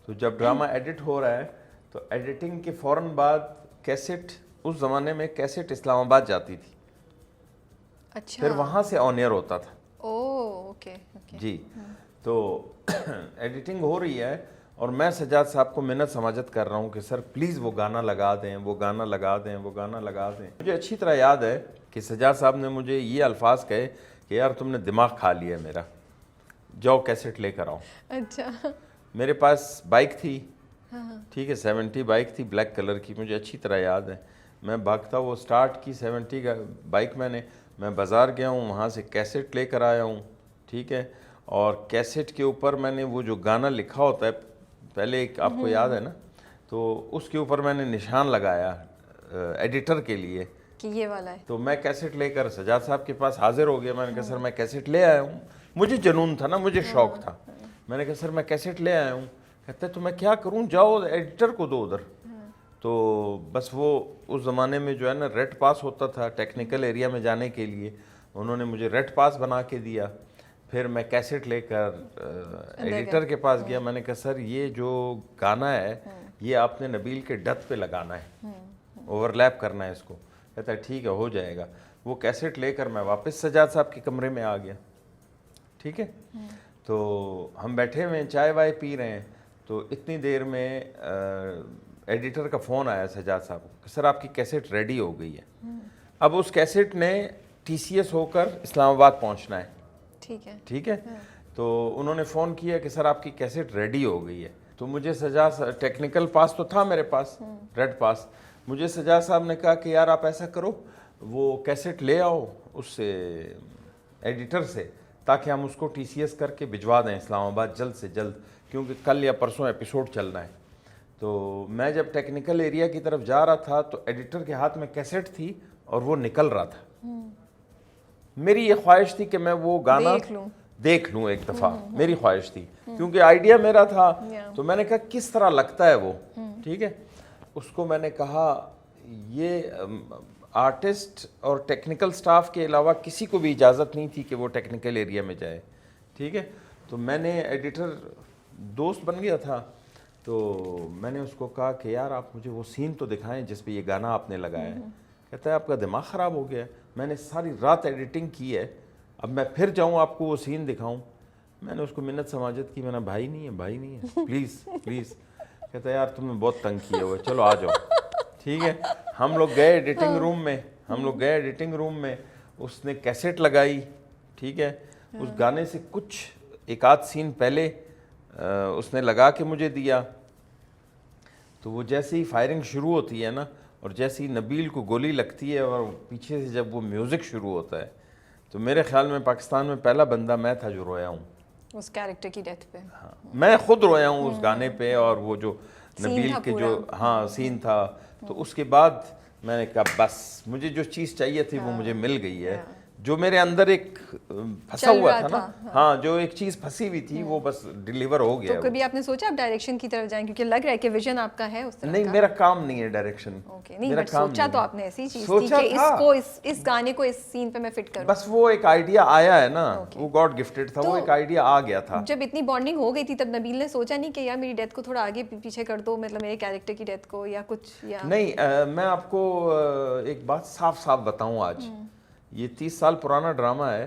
تو جب ڈرامہ ایڈٹ ہو رہا ہے تو ایڈیٹنگ کے فوراً بعد کیسٹ, اس زمانے میں کیسٹ اسلام آباد جاتی تھی, اچھا, پھر وہاں سے آن ایئر ہوتا تھا. اوکے جی. تو ایڈیٹنگ ہو رہی ہے اور میں سجاد صاحب کو منت سماجت کر رہا ہوں کہ سر پلیز وہ گانا لگا دیں, وہ گانا لگا دیں, وہ گانا لگا دیں. مجھے اچھی طرح یاد ہے کہ سجاد صاحب نے مجھے یہ الفاظ کہے کہ یار تم نے دماغ کھا لیا ہے میرا, جاؤ کیسٹ لے کر آؤ. اچھا. میرے میرے پاس بائک تھی, ٹھیک ہے, 70 بائک تھی بلیک کلر کی, مجھے اچھی طرح یاد ہے. میں بھاگتا وہ سٹارٹ کی 70 کا بائک میں بازار گیا ہوں, وہاں سے کیسٹ لے کر آیا ہوں, ٹھیک ہے. اور کیسٹ کے اوپر میں نے وہ جو گانا لکھا ہوتا ہے پہلے, ایک آپ کو یاد ہے نا, تو اس کے اوپر میں نے نشان لگایا ایڈیٹر کے لیے کہ یہ والا ہے. تو میں کیسٹ لے کر سجاد صاحب کے پاس حاضر ہو گیا. میں نے کہا سر میں کیسٹ لے آیا ہوں, مجھے جنون تھا نا, مجھے شوق تھا. میں نے کہا سر میں کیسٹ لے آیا ہوں. کہتا ہے تو میں کیا کروں, جاؤ ایڈیٹر کو دو ادھر. تو بس وہ اس زمانے میں جو ہے نا ریڈ پاس ہوتا تھا ٹیکنیکل ایریا میں جانے کے لیے, انہوں نے مجھے ریڈ پاس بنا کے دیا. پھر میں کیسٹ لے کر ایڈیٹر کے پاس گیا. میں نے کہا سر یہ جو گانا ہے یہ آپ نے نبیل کے ڈیتھ پہ لگانا ہے, اوور لیپ کرنا ہے اس کو. کہتا ہے ٹھیک ہے ہو جائے گا. وہ کیسٹ لے کر میں واپس سجاد صاحب کے کمرے میں آ گیا, ٹھیک ہے. تو ہم بیٹھے ہوئے ہیں, چائے وائے پی رہے ہیں, تو اتنی دیر میں ایڈیٹر کا فون آیا سجاد صاحب کو کہ سر آپ کی کیسٹ ریڈی ہو گئی ہے. اب اس کیسٹ نے TCS ہو کر اسلام آباد پہنچنا ہے, ٹھیک ہے. تو انہوں نے فون کیا کہ سر آپ کی کیسٹ ریڈی ہو گئی ہے. تو مجھے سجاد ٹیکنیکل پاس تو تھا میرے پاس, ریڈ پاس. مجھے سجاد صاحب نے کہا کہ یار آپ ایسا کرو, وہ کیسٹ لے آؤ اس سے ایڈیٹر سے, تاکہ ہم اس کو TCS کر کے بھجوا دیں اسلام آباد جلد سے جلد, کیونکہ کل یا پرسوں ایپیسوڈ چلنا ہے. تو میں جب ٹیکنیکل ایریا کی طرف جا رہا تھا تو ایڈیٹر کے ہاتھ میں کیسٹ تھی اور وہ نکل رہا تھا. میری یہ خواہش تھی کہ میں وہ گانا دیکھ لوں ایک دفعہ, میری خواہش تھی, کیونکہ آئیڈیا میرا تھا. تو میں نے کہا کس طرح لگتا ہے وہ, ٹھیک ہے. اس کو میں نے کہا یہ آرٹسٹ اور ٹیکنیکل سٹاف کے علاوہ کسی کو بھی اجازت نہیں تھی کہ وہ ٹیکنیکل ایریا میں جائے, ٹھیک ہے. تو میں نے ایڈیٹر دوست بن گیا تھا, تو میں نے اس کو کہا کہ یار آپ مجھے وہ سین تو دکھائیں جس پہ یہ گانا آپ نے لگایا ہے. کہتا ہے آپ کا دماغ خراب ہو گیا ہے, میں نے ساری رات ایڈیٹنگ کی ہے, اب میں پھر جاؤں آپ کو وہ سین دکھاؤں. میں نے اس کو منت سماجت کی, میں نے بھائی نہیں ہے پلیز پلیز. کہتا ہے یار تم نے بہت تنگ کیا ہوا ہے, چلو آ جاؤ, ٹھیک ہے. ہم لوگ گئے ایڈیٹنگ روم میں, اس نے کیسٹ لگائی, ٹھیک ہے. اس گانے سے کچھ ایک آدھ سین پہلے اس نے لگا کے مجھے دیا. تو وہ جیسے ہی فائرنگ شروع ہوتی ہے نا, اور جیسے ہی نبیل کو گولی لگتی ہے اور پیچھے سے جب وہ میوزک شروع ہوتا ہے, تو میرے خیال میں پاکستان میں پہلا بندہ میں تھا جو رویا ہوں اس کیریکٹر کی ڈیتھ پہ. ہاں میں خود رویا ہوں اس گانے پہ, اور وہ جو نبیل کے جو سین تھا. تو اس کے بعد میں نے کہا بس مجھے جو چیز چاہیے تھی وہ مجھے مل گئی ہے. جو میرے اندر ایک پھنسا ہوا تھا نا, ہاں جو ایک چیز پھنسی ہوئی تھی وہ بس ڈیلیور ہو گیا. تو کبھی آپ نے سوچا آپ ڈائریکشن کی طرف جائیں, کیونکہ لگ رہا ہے کہ ویژن آپ کا ہے اس طرح کا؟ نہیں میرا کام نہیں ہے ڈائریکشن. نہیں سوچا تو آپ نے ایسی چیز تھی کہ اس کو اس گانے کو اس سین پہ میں فٹ کروں. بس وہ ایک آئیڈیا آیا ہے نا, وہ گاڈ گفٹڈ تھا, وہ ایک آئیڈیا آ گیا تھا. جب اتنی بانڈنگ ہو گئی تھی تب نبیل نے سوچا نہیں کہ یار میری ڈیتھ کو تھوڑا آگے پیچھے کر دو, مطلب میرے کیریکٹر کی ڈیتھ کو یا کچھ؟ یا نہیں, میں آپ کو ایک بات صاف بتاؤں, آج یہ 30 سال پرانا ڈرامہ ہے.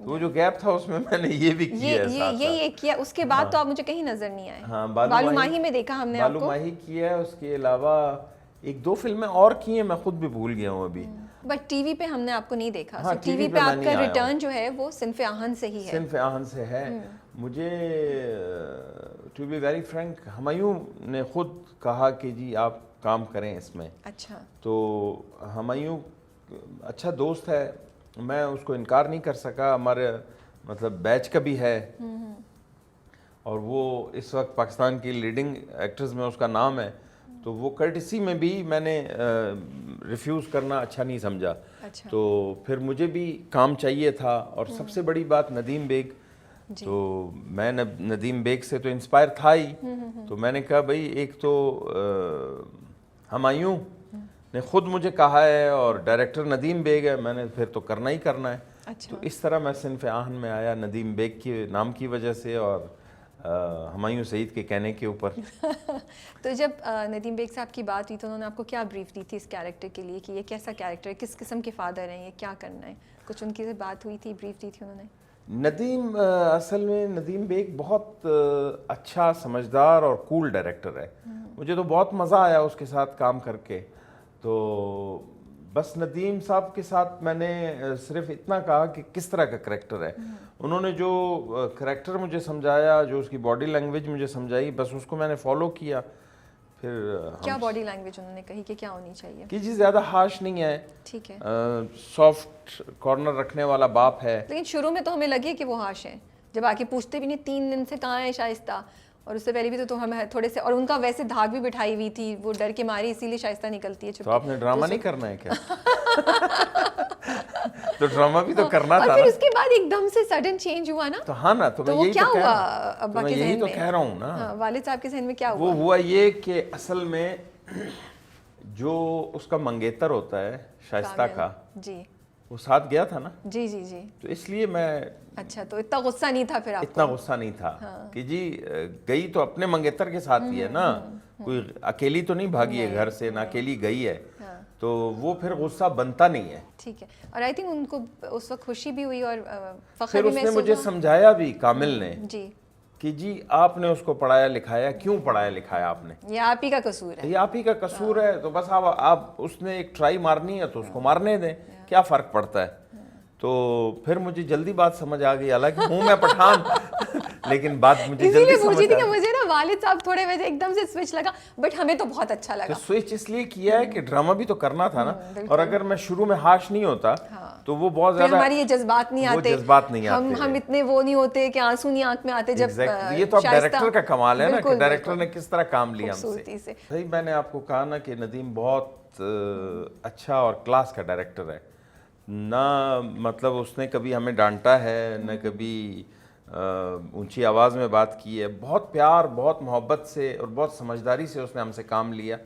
تو وہ جو گیپ تھا اس میں میں نے یہ بھی کیا ہے، یہ کیا. اس کے بعد تو آپ مجھے کہیں نظر نہیں آئے. ہاں بالو ماہی میں دیکھا ہم نے آپ کو. بالو ماہی کیا ہے، اس کے علاوہ ایک دو فلمیں اور کی ہیں، میں خود بھی بھول گیا ہوں ابھی. بٹ ٹی وی پہ ہم نے آپ کو نہیں دیکھا. ہاں ٹی وی پہ آپ کا ریٹرن جو ہے وہ صنف آہن سے ہی ہے. صنف آہن سے ہے. مجھے to be very frank Humayun نے خود کہا کہ جی آپ کام کریں اس میں. اچھا. تو ہمایوں اچھا دوست ہے، میں اس کو انکار نہیں کر سکا. ہمارے مطلب بیچ کا بھی ہے، اور وہ اس وقت پاکستان کی لیڈنگ ایکٹرز میں اس کا نام ہے. تو وہ کرٹسی میں بھی میں نے ریفیوز کرنا اچھا نہیں سمجھا. تو پھر مجھے بھی کام چاہیے تھا، اور سب سے بڑی بات ندیم بیگ. تو میں ندیم بیگ سے تو انسپائر تھا ہی. تو میں نے کہا بھائی ایک تو ہمایوں نے خود مجھے کہا ہے اور ڈائریکٹر ندیم بیگ ہے، میں نے پھر تو کرنا ہی کرنا ہے. تو اس طرح میں صنف آہن میں آیا ندیم بیگ کے نام کی وجہ سے اور ہمایوں سعید کے کہنے کے اوپر. تو جب ندیم بیگ صاحب کی بات ہوئی تو انہوں نے آپ کو کیا بریف دی تھی اس کیریکٹر کے لیے کہ یہ کیسا کیریکٹر ہے، کس قسم کے فادر ہیں، یہ کیا کرنا ہے؟ کچھ ان کی سے بات ہوئی تھی، بریف دی تھی انہوں نے؟ ندیم اصل میں ندیم بیگ بہت اچھا سمجھدار اور کول ڈائریکٹر ہے. مجھے تو بہت مزہ آیا اس کے ساتھ کام کر کے. تو بس ندیم صاحب کے ساتھ میں نے صرف اتنا کہا کہ کس طرح کا کریکٹر ہے. انہوں نے جو کریکٹر مجھے سمجھایا، جو اس کی باڈی لینگویج مجھے سمجھائی، بس اس کو میں نے فالو کیا. پھر کیا باڈی لینگویج انہوں نے کہی کہ کیا ہونی چاہیے؟ کہ جی زیادہ ہارش نہیں ہے، ٹھیک ہے، سافٹ کارنر رکھنے والا باپ ہے. لیکن شروع میں تو ہمیں لگے کہ وہ ہارش ہیں، جب آ کے پوچھتے بھی نہیں 3 دن سے کہاں ہے شائستہ، اور اس سے پہلے بھی تو ہمیں تھوڑے سے، اور ان کا ویسے دھاگ بھی بٹھائی ہوئی تھی، وہ ڈر کے ماری اسی لیے شائستہ نکلتی ہے. تو آپ نے ڈرامہ نہیں کرنا ہے کیا؟ تو ڈرامہ بھی تو کرنا تھا. اور پھر اس کے بعد ایک دم سے سڈن چینج ہوا نا. تو ہاں نا، تو وہ کیا ہوا ابا کے ذہن میں؟ یہی تو کہہ رہا ہوں نا، والد صاحب کے ذہن میں کیا ہوا؟ وہ ہوا یہ کہ اصل میں جو اس کا منگیتر ہوتا ہے شائستہ کا، جی وہ ساتھ گیا تھا نا. جی جی جی. تو اس لیے میں اچھا، تو اتنا غصہ نہیں تھا پھر آپ کو؟ اتنا غصہ نہیں تھا کہ جی گئی تو اپنے منگیتر کے ساتھ ہی ہے نا، کوئی اکیلی تو نہیں بھاگی ہے گھر سے، نہ اکیلی گئی ہے. تو وہ پھر غصہ بنتا نہیں ہے. ٹھیک ہے. اور آئی تھنک ان کو اس وقت خوشی بھی ہوئی اور فخر پھر بھی اس محسوس نے مجھے سمجھایا بھی، کامل نے، جی کہ جی آپ نے اس کو پڑھایا لکھایا، کیوں پڑھایا لکھایا آپ نے؟ یہ آپ ہی کا قصور ہے. یہ آپ ہی کا قصور ہے. تو بس آپ اس نے ایک ٹرائی مارنی ہے تو اس کو مارنے دیں، کیا فرق پڑتا ہے؟ تو پھر مجھے جلدی بات سمجھ آ گئی، حالانکہ ہوں میں پٹھان لیکن بات مجھے جلدی سمجھ آ گئی. مجھے نا والد صاحب تھوڑے وجہ ایک دم سے سوئچ لگا، بٹ ہمیں تو بہت اچھا لگا. سوئچ اس لیے کیا ہے کہ ڈرامہ بھی تو کرنا تھا نا. اور اگر میں شروع میں ہارش نہیں ہوتا تو وہ بہت زیادہ ہماری یہ جذبات نہیں آتے، ہم اتنے وہ نہیں ہوتے کہ آنسو نہیں آنکھ میں آتے. جب یہ تو اب ڈائریکٹر کا کمال ہے نا کہ ڈائریکٹر نے کس طرح کام لیا ہم سے. صحیح، میں نے آپ کو کہا نا کہ ندیم بہت اچھا اور کلاس کا ڈائریکٹر ہے. نہ مطلب اس نے کبھی ہمیں ڈانٹا ہے، نہ کبھی اونچی آواز میں بات کی ہے. بہت پیار، بہت محبت سے اور بہت سمجھداری سے اس نے ہم سے کام لیا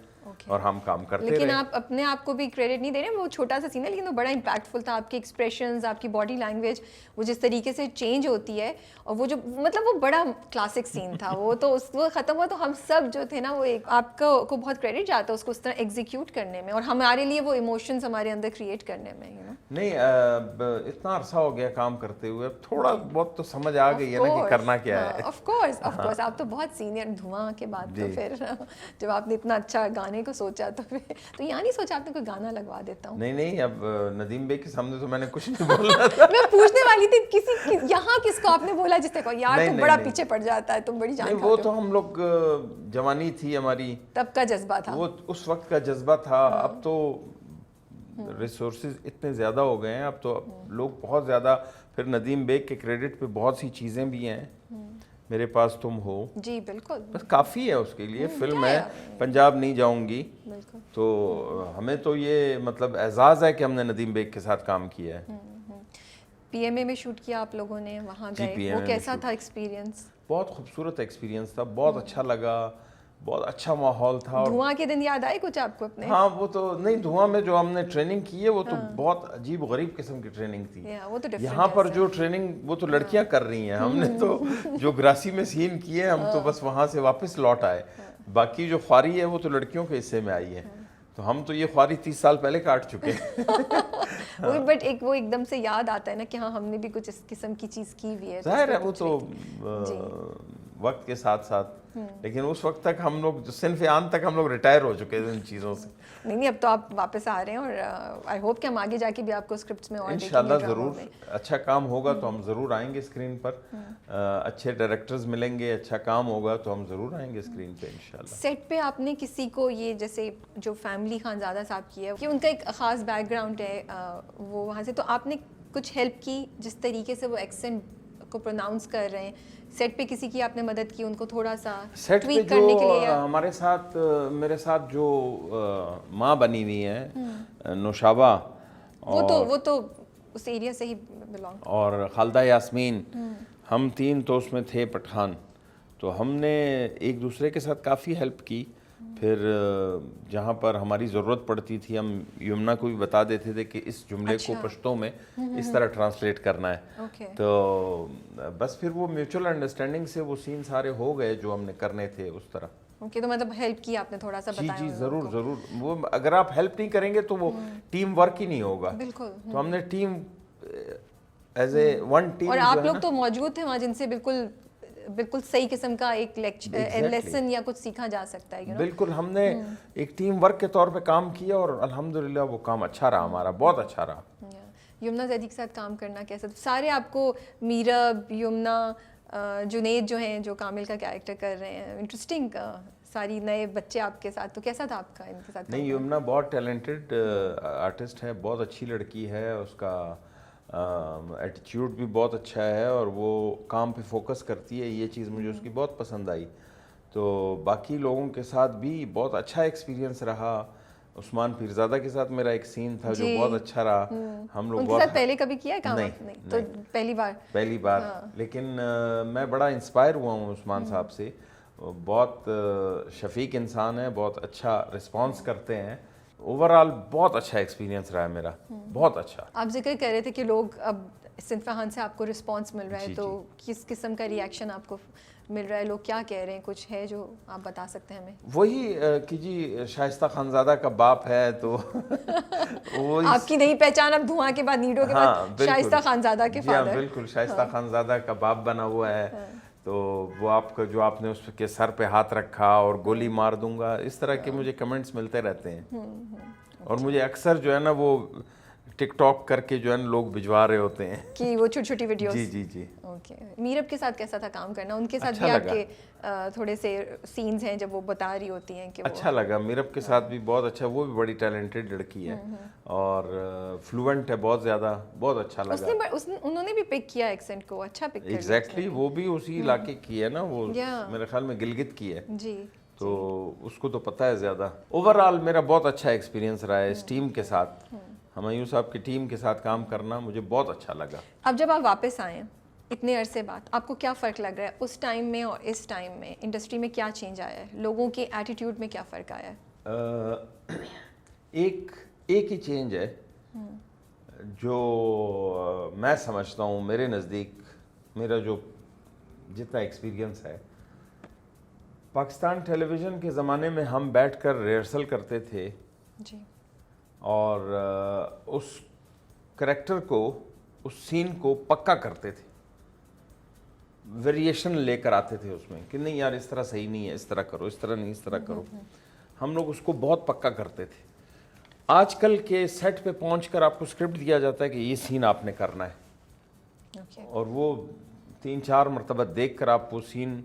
اور ہم کام کرتے رہے. لیکن آپ اپنے آپ کو بھی کریڈٹ نہیں دے رہے. وہ چھوٹا سا سین ہے لیکن وہ بڑا امپیکٹ فل تھا. آپ کے ایکسپریشنز، آپ کی باڈی لینگویج، وہ جس طریقے سے چینج ہوتی ہے، اور وہ جو مطلب وہ بڑا کلاسک سین تھا. وہ تو وہ ختم ہوا تو ہم سب جو تھے نا، وہ ایک آپ کو بہت کریڈٹ جاتا ہے اس کو اس طرح ایگزیکیوٹ کرنے میں، اور ہمارے لیے وہ ایموشنز ہمارے اندر کریٹ کرنے میں. نہیں، اتنا عرصہ ہو گیا کام کرتے ہوئے، تھوڑا بہت تو سمجھ آ گئی ہے نا کہ کرنا کیا ہے. آف کورس آپ تو بہت سینئر. دھواں کے بعد تو پھر جب آپ نے اتنا اچھا گانے کو سوچا تو یہاں نہیں سوچا آپ نے کوئی گانا لگوا دیتا ہوں؟ نہیں، اب ندیم بیگ کے سامنے تو میں نے کچھ نہیں بولا تھا. میں پوچھنے والی تھی یہاں کس کو آپ نے بولا جس نے کہا یار تم بڑا پیچھے پڑ جاتا ہے، تم بڑی جان کھاتے ہو؟ وہ تو ہم لوگ جوانی تھی ہماری، تب کا جذبہ تھا، وہ اس وقت کا جذبہ تھا. اب تو ریسورسز اتنے زیادہ ہو گئے ہیں، اب تو لوگ بہت زیادہ. پھر ندیم بیگ کے کریڈٹ پہ بہت سی چیزیں بھی ہیں. میرے پاس تم ہو، جی بالکل، بس کافی ہے اس کے لیے. فلم ہے پنجاب نہیں جاؤں گی. تو ہمیں تو یہ مطلب اعزاز ہے کہ ہم نے ندیم بیگ کے ساتھ کام کیا ہے. پی ایم اے میں شوٹ کیا آپ لوگوں نے، وہاں گئے، وہ کیسا تھا ایکسپیرینس؟ بہت خوبصورت ایکسپیرینس تھا، بہت اچھا لگا، بہت اچھا ماحول تھا. دھواں کے دن یاد آئے کچھ آپ کو اپنے؟ ہاں، وہ تو نہیں، دھواں میں جو ہم نے ٹریننگ کی ہے وہ تو بہت عجیب و غریب قسم کی ٹریننگ تھی. یہاں پر جو ٹریننگ وہ تو لڑکیاں کر رہی ہیں، ہم نے تو جو گراسی میں سین کیے ہم تو بس وہاں سے واپس لوٹ آئے. باقی جو خواری ہے وہ تو لڑکیوں کے حصے میں آئی ہے. تو ہم تو یہ خواری 30 سال پہلے کاٹ چکے ہیں. بٹ ایک وہ ایک دم سے یاد آتا ہے نا کہ ہاں ہم نے بھی کچھ اس قسم کی چیز کی ہوئی ہے. ظاہر ہے وہ تو وقت کے ساتھ ساتھ, لیکن اس وقت تک ہم لوگ صنف عام تک ہم لوگ ریٹائر ہو چکے تھے ان چیزوں سے. نہیں اب تو آپ واپس آ رہے ہیں, اور آئی ہوپ کہ ہم آگے جا کے بھی آپ کو اسکرپٹس میں اور انشاءاللہ ضرور اچھا کام ہوگا تو ہم ضرور آئیں گے اسکرین پر, اچھے ڈائریکٹرز ملیں گے, اچھا کام ہوگا تو ہم ضرور آئیں گے اسکرین پہ انشاءاللہ. سیٹ پہ آپ نے کسی کو یہ جیسے جو فیملی خانزادہ صاحب کی ہے کہ ان کا ایک خاص بیک گراؤنڈ ہے وہ وہاں سے, تو آپ نے کچھ ہیلپ کی جس طریقے سے وہ ایکسنٹ کو پروناؤنس کر رہے ہیں؟ سیٹ پہ کسی کی آپ نے مدد کی ان کو تھوڑا سا ٹویک کرنے کے لیے؟ ہمارے ساتھ میرے ساتھ جو ماں بنی ہوئی ہیں نوشابہ, وہ تو اس ایریا سے ہی بلانگ, اور خالدہ یاسمین, ہم تین تو اس میں تھے پٹھان, تو ہم نے ایک دوسرے کے ساتھ کافی ہیلپ کی. پھر جہاں پر ہماری ضرورت پڑتی تھی ہم یمنا کو بھی بتا دیتے تھے کہ اس جملے کو پشتوں میں اس طرح ٹرانسلیٹ کرنا ہے. تو بس پھر وہ میوچل انڈرسٹینڈنگ سے وہ سین سارے ہو گئے جو ہم نے کرنے تھے اس طرح. اوکے, تو مطلب ہیلپ کی آپ نے تھوڑا سا بتایا. جی ضرور ضرور, وہ اگر آپ ہیلپ نہیں کریں گے تو وہ ٹیم ورک ہی نہیں ہوگا. بالکل, تو ہم نے team as a one team, اور آپ لوگ تو موجود تھے وہاں جن سے بالکل صحیح قسم کا ایک لیسن یا کچھ سیکھا جا سکتا ہے. بالکل, ہم نے ایک ٹیم ورک کے طور پہ کام کیا اور الحمدللہ وہ کام اچھا رہا ہمارا, بہت اچھا رہا. یمنا زیدی کے ساتھ کام کرنا کیسا؟ سارے آپ کو میرب, یمنا, جنید جو ہیں جو کامل کا کیریکٹر کر رہے ہیں, انٹرسٹنگ, ساری نئے بچے آپ کے ساتھ, تو کیسا تھا آپ کا ان کے ساتھ؟ نہیں, یمنا بہت ٹیلنٹڈ آرٹسٹ ہے, بہت اچھی لڑکی ہے, اس کا ایٹیٹیوڈ بھی بہت اچھا ہے اور وہ کام پہ فوکس کرتی ہے, یہ چیز مجھے اس کی بہت پسند آئی. تو باقی لوگوں کے ساتھ بھی بہت اچھا ایکسپیرینس رہا. عثمان پیرزادہ کے ساتھ میرا ایک سین تھا جو بہت اچھا رہا. ہم لوگ ان کے ساتھ پہلے کبھی کیا ہے کام؟ نہیں, تو پہلی بار. لیکن میں بڑا انسپائر ہوا ہوں عثمان صاحب سے, بہت شفیق انسان ہے, بہت اچھا رسپانس کرتے ہیں. اوور آل بہت اچھا ایکسپیرینس رہا ہے میرا, بہت اچھا. آپ ذکر کر رہے تھے کہ لوگ اب صنف خان سے آپ کو رسپانس مل رہا ہے, تو کس قسم کا ریئیکشن آپ کو مل رہا ہے, لوگ کیا کہہ رہے ہیں, کچھ ہے جو آپ بتا سکتے ہیں ہمیں؟ وہی کہ جی شائستہ خانزادہ کا باپ ہے, تو آپ کی نئی پہچان اب دھواں کے بعد, نیڈو کے بعد شائستہ خانزادہ کے فادر. بالکل, شائستہ خانزادہ کا باپ بنا ہوا ہے, تو وہ آپ کا جو آپ نے اس کے سر پہ ہاتھ رکھا اور گولی مار دوں گا, اس طرح کے مجھے کمنٹس ملتے رہتے ہیں. اور مجھے اکثر جو ہے نا وہ ٹک ٹاک کر کے جو ہے نا لوگ بھجوا رہے ہوتے ہیں کہ وہ چھوٹی چھوٹی ویڈیوز. جی جی جی. اوکے, میرب کے ساتھ کیسا تھا کام کرنا؟ ان کے ساتھ بھی آپ کے تھوڑے سے سینز ہیں جب وہ بتا رہی ہوتی ہیں کہ اچھا لگا. میرب کے ساتھ بھی بہت اچھا, وہ بھی بڑی ٹیلنٹڈ لڑکی ہے اور فلوئنٹ ہے بہت زیادہ, بہت اچھا لگا. انہوں نے بھی پک کیا ایکسنٹ کو, اچھا پک کیا. ایگزیکٹلی, وہ بھی اسی علاقے کی ہے نا, وہ میرے خیال میں گلگت کی ہے. جی, تو اس کو تو پتہ ہے زیادہ. اوور آل میرا بہت اچھا ایکسپیرینس رہا ہے اس ٹیم کے ساتھ, ہمایوں صاحب کی ٹیم کے ساتھ کام کرنا مجھے بہت اچھا لگا. اب جب آپ واپس آئے اتنے عرصے بعد, آپ کو کیا فرق لگ رہا ہے اس ٹائم میں اور اس ٹائم میں؟ انڈسٹری میں کیا چینج آیا ہے, لوگوں کے ایٹیٹیوڈ میں کیا فرق آیا ہے؟ ایک ہی چینج ہے جو میں سمجھتا ہوں, میرے نزدیک میرا جو جتنا ایکسپیرینس ہے, پاکستان ٹیلی ویژن کے زمانے میں ہم بیٹھ کر ریہرسل کرتے تھے جی, اور اس کریکٹر کو, اس سین کو پکا کرتے تھے, ویریشن لے کر آتے تھے اس میں کہ نہیں یار اس طرح صحیح نہیں ہے, اس طرح کرو, اس طرح نہیں, اس طرح کرو. ہم لوگ اس کو بہت پکا کرتے تھے. آج کل کے سیٹ پہ پہنچ کر آپ کو اسکرپٹ دیا جاتا ہے کہ یہ سین آپ نے کرنا ہے, اور وہ 3-4 مرتبہ دیکھ کر آپ وہ سین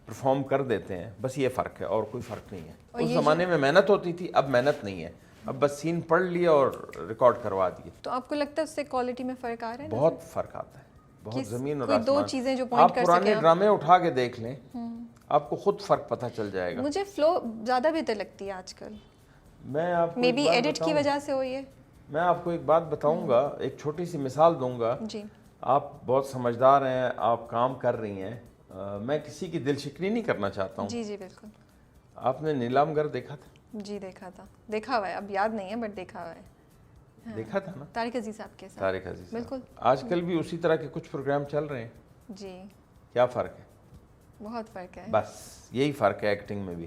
پرفارم کر دیتے ہیں. بس یہ فرق ہے, اور کوئی فرق نہیں ہے. اس زمانے میں محنت ہوتی تھی, اب محنت نہیں ہے, اب بس سین پڑھ لیا اور ریکارڈ کروا دیے. تو آپ کو لگتا ہے اس سے کوالٹی میں فرق آ رہا ہے؟ بہت فرق آتا ہے, بہت زمین اور آسمان. دو چیزیں جو پوائنٹ کر سکیں, آپ پرانے ڈرامے اٹھا کے دیکھ لیں, آپ کو خود فرق پتہ چل جائے گا. مجھے فلو زیادہ بہتر لگتی ہے آج کل. میں آپ کو مے بی ایڈٹ کی وجہ سے ہوئی ہے. میں آپ کو ایک بات بتاؤں گا, ایک چھوٹی سی مثال دوں گا. جی, آپ بہت سمجھدار ہیں, آپ کام کر رہی ہیں, میں کسی کی دل شکنی نہیں کرنا چاہتا ہوں. جی جی بالکل. آپ نے نیلام گر دیکھا تھا؟ جی دیکھا تھا, دیکھا ہوا ہے, اب یاد نہیں ہے بٹ دیکھا ہوا ہے. دیکھا تھا نا, طارق عزیز صاحب کے ساتھ. طارق عزیز بالکل. آج کل بھی اسی طرح کے کچھ پروگرام چل رہے ہیں. جی, کیا فرق ہے؟ بہت فرق ہے. بس یہی فرق ہے ایکٹنگ میں بھی.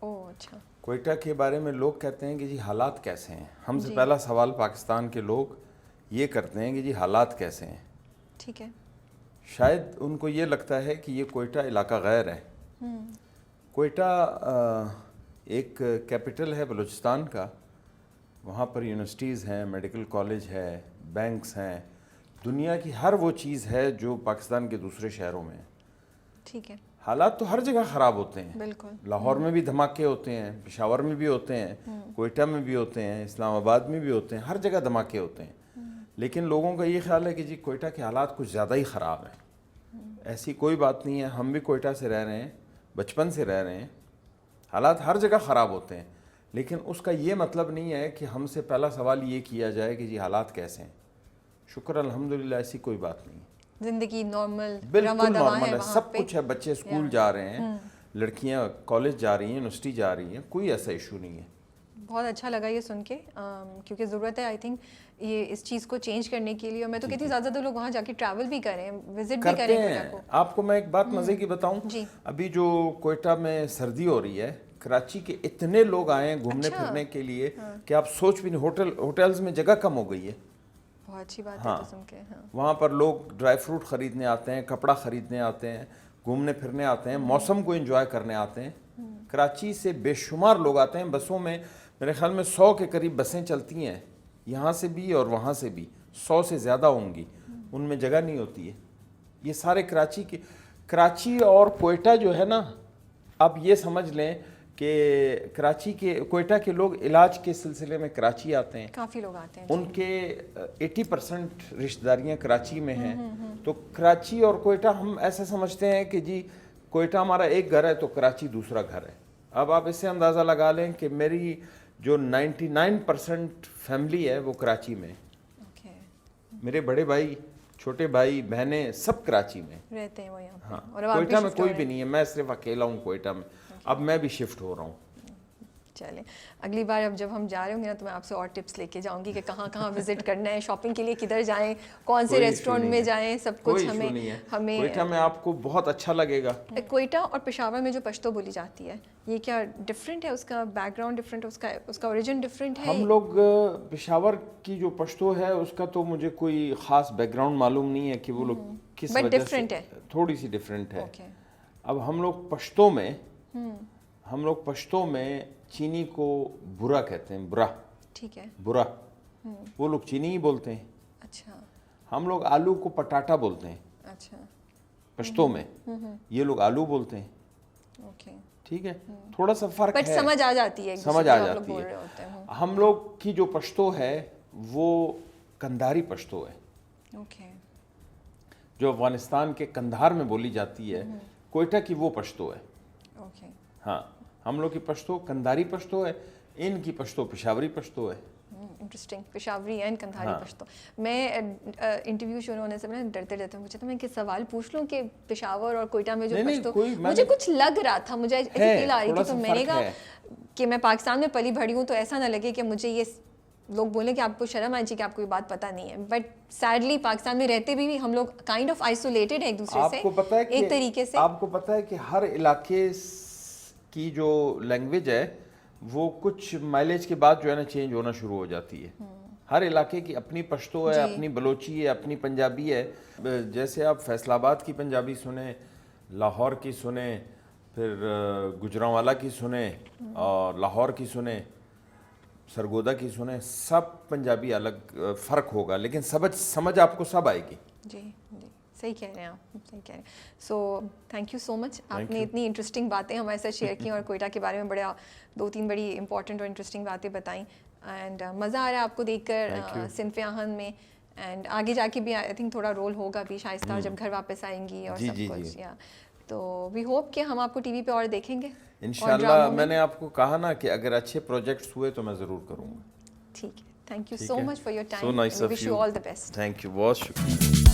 اوہ اچھا. کوئٹہ کے بارے میں لوگ کہتے ہیں کہ جی حالات کیسے ہیں. ہم سے پہلا سوال پاکستان کے لوگ یہ کرتے ہیں کہ جی حالات کیسے ہیں. ٹھیک ہے. شاید ان کو یہ لگتا ہے کہ یہ کوئٹہ علاقہ غیر ہے. کوئٹہ ایک کیپٹل ہے بلوچستان کا. وہاں پر یونیورسٹیز ہیں, میڈیکل کالج ہے, بینکس ہیں, دنیا کی ہر وہ چیز ہے جو پاکستان کے دوسرے شہروں میں ہے. ٹھیک ہے. حالات تو ہر جگہ خراب ہوتے ہیں. بالکل. لاہور میں بھی دھماکے ہوتے ہیں, پشاور میں بھی ہوتے ہیں, کوئٹہ میں بھی ہوتے ہیں, اسلام آباد میں بھی ہوتے ہیں, ہر جگہ دھماکے ہوتے ہیں. لیکن لوگوں کا یہ خیال ہے کہ جی کوئٹہ کے حالات کچھ زیادہ ہی خراب ہیں. ایسی کوئی بات نہیں ہے. ہم بھی کوئٹہ سے رہ رہے ہیں, بچپن سے رہ رہے ہیں. حالات ہر جگہ خراب ہوتے ہیں, لیکن اس کا یہ مطلب نہیں ہے کہ ہم سے پہلا سوال یہ کیا جائے کہ جی حالات کیسے ہیں. شکر الحمدللہ ایسی کوئی بات نہیں. زندگی نارمل, بالکل نارمل ہے, سب کچھ ہے. بچے اسکول جا رہے ہیں, لڑکیاں کالج جا رہی ہیں, یونیورسٹی جا رہی ہیں, کوئی ایسا ایشو نہیں ہے. بہت اچھا لگا یہ سن کے, کیونکہ ضرورت ہے آئی تھنک یہ اس چیز کو چینج کرنے کے لیے. اور میں تو کہتی ہوں زیادہ تر لوگ وہاں جا کے ٹریول بھی کریں, وزٹ بھی کریں کوئٹہ کو. آپ کو میں ایک بات مزے کی بتاؤں, ابھی جو کوئٹہ میں سردی ہو رہی ہے, کراچی کے اتنے لوگ آئے ہیں گھومنے پھرنے کے لیے کہ آپ سوچ بھی نہیں. ہوٹلز میں جگہ کم ہو گئی ہے. بہت اچھی بات ہے سن کے. وہاں پر لوگ ڈرائی فروٹ خریدنے آتے ہیں, کپڑا خریدنے آتے ہیں, گھومنے پھرنے آتے ہیں, موسم کو انجوائے کرنے آتے ہیں. کراچی سے بے شمار لوگ آتے ہیں بسوں میں. میرے خیال میں 100 کے قریب بسیں چلتی ہیں, یہاں سے بھی اور وہاں سے بھی 100 سے زیادہ ہوں گی. ان میں جگہ نہیں ہوتی ہے. یہ سارے کراچی اور کوئٹہ جو ہے نا, آپ یہ سمجھ لیں کہ کوئٹہ کے لوگ علاج کے سلسلے میں کراچی آتے ہیں. کافی لوگ آتے ہیں. ان کے 80% رشتہ داریاں کراچی میں ہیں. تو کراچی اور کوئٹہ ہم ایسا سمجھتے ہیں کہ جی کوئٹہ ہمارا ایک گھر ہے تو کراچی دوسرا گھر ہے. اب آپ اس سے اندازہ لگا لیں کہ میری جو 99% فیملی ہے وہ کراچی میں. میرے بڑے بھائی, چھوٹے بھائی, بہنیں سب کراچی میں رہتے ہیں. وہ یہاں ہاں, کوئٹہ میں کوئی بھی نہیں ہے. میں صرف اکیلا ہوں کوئٹہ میں. اب میں بھی شفٹ ہو رہا ہوں. چلیں اگلی بار اب جب ہم جا رہے ہوں گے نا تو میں آپ سے اور ٹپس لے کے جاؤں گی کہ کہاں کہاں وزٹ کرنا ہے, شاپنگ کے لیے کدھر جائیں, کون سے ریسٹورینٹ میں جائیں, سب کچھ ہمیں کوئٹہ میں آپ کو بہت اچھا لگے گا. کوئٹہ اور پشاور میں جو پشتو بولی جاتی ہے یہ کیا ڈفرینٹ ہے, اس کا بیک گراؤنڈ ڈفرینٹ, اس کا اوریجن ڈفرینٹ ہے. ہم لوگ پشاور کی جو پشتو ہے اس کا تو مجھے کوئی خاص بیک گراؤنڈ معلوم نہیں ہے کہ وہ لوگ کس وجہ سے, تھوڑی سی ڈفرینٹ ہے. اب ہم لوگ پشتو میں چینی کو برا کہتے ہیں. برا, ٹھیک ہے, برا. وہ لوگ چینی ہی بولتے ہیں. اچھا. ہم لوگ آلو کو پٹاٹا بولتے ہیں. اچھا. پشتو میں یہ لوگ آلو بولتے ہیں. اوکے, ٹھیک ہے, تھوڑا سا فرق ہے, سمجھ آ جاتی ہے. ہم لوگ کی جو پشتو ہے وہ کندھاری پشتو ہے. اوکے. جو افغانستان کے کندھار میں بولی جاتی ہے, کوئٹہ کی وہ پشتو ہے. اوکے. ہاں, ہم لوگ کی پشتو کندھاری پشتو ہے, ان کی پشتو پشاوری پشتو ہے. Interesting, Peshawari and Kandahari Pashto. میں انٹرویو شروع ہونے سے میں ڈرتے ہوں, مجھے تو میں ایک سوال پوچھ لوں کہ پشاور اور کوئٹہ میں جو پشتو, مجھے کچھ لگ رہا تھا, مجھے ایسی فیل آ رہی تھی, تو میں نے کہا کہ میں پاکستان میں پلی بڑھی ہوں تو ایسا نہ لگے کہ مجھے یہ لوگ بولیں کہ آپ کو شرم آئی کہ آپ کو یہ بات پتہ نہیں ہے. بٹ سیڈلی پاکستان میں رہتے بھی ہم لوگ کائنڈ آف آئسولیٹڈ ہیں ایک دوسرے سے ایک طریقے سے. آپ کو پتہ ہے کہ ہر علاقے کی جو لینگویج ہے وہ کچھ مائلیج کے بعد جو ہے نا چینج ہونا شروع ہو جاتی ہے. ہر علاقے کی اپنی پشتو ہے, اپنی بلوچی ہے, اپنی پنجابی ہے. جیسے آپ فیصل آباد کی پنجابی سنیں, لاہور کی سنیں, پھر گجرانوالا کی سنیں, اور لاہور کی سنیں, سرگودا کی سنیں, سب پنجابی الگ فرق ہوگا, لیکن سمجھ آپ کو سب آئے گی. جی جی, صحیح کہہ رہے ہیں آپ, صحیح کہہ رہے ہیں. سو تھینک یو سو مچ, آپ نے اتنی انٹرسٹنگ باتیں ہمارے ساتھ شیئر کی اور کوئٹہ کے بارے میں 2-3 بڑی امپورٹنٹ اور انٹرسٹنگ باتیں بتائیں. اینڈ مزہ آ رہا ہے آپ کو دیکھ کر صنف آہن میں, اینڈ آگے جا کے بھی آئی تھنک تھوڑا رول ہوگا بھی شائستہ جب گھر واپس آئیں گی اور سب کچھ. تو وی ہوپ کہ ہم آپ کو ٹی وی پہ اور دیکھیں گے انشاءاللہ. میں نے آپ کو کہا نا کہ اگر اچھے پروجیکٹس ہوئے تو میں ضرور کروں گا. ٹھیک ہے, thank you so much for your time, wish you all the best. Thank you, بہت شکریہ.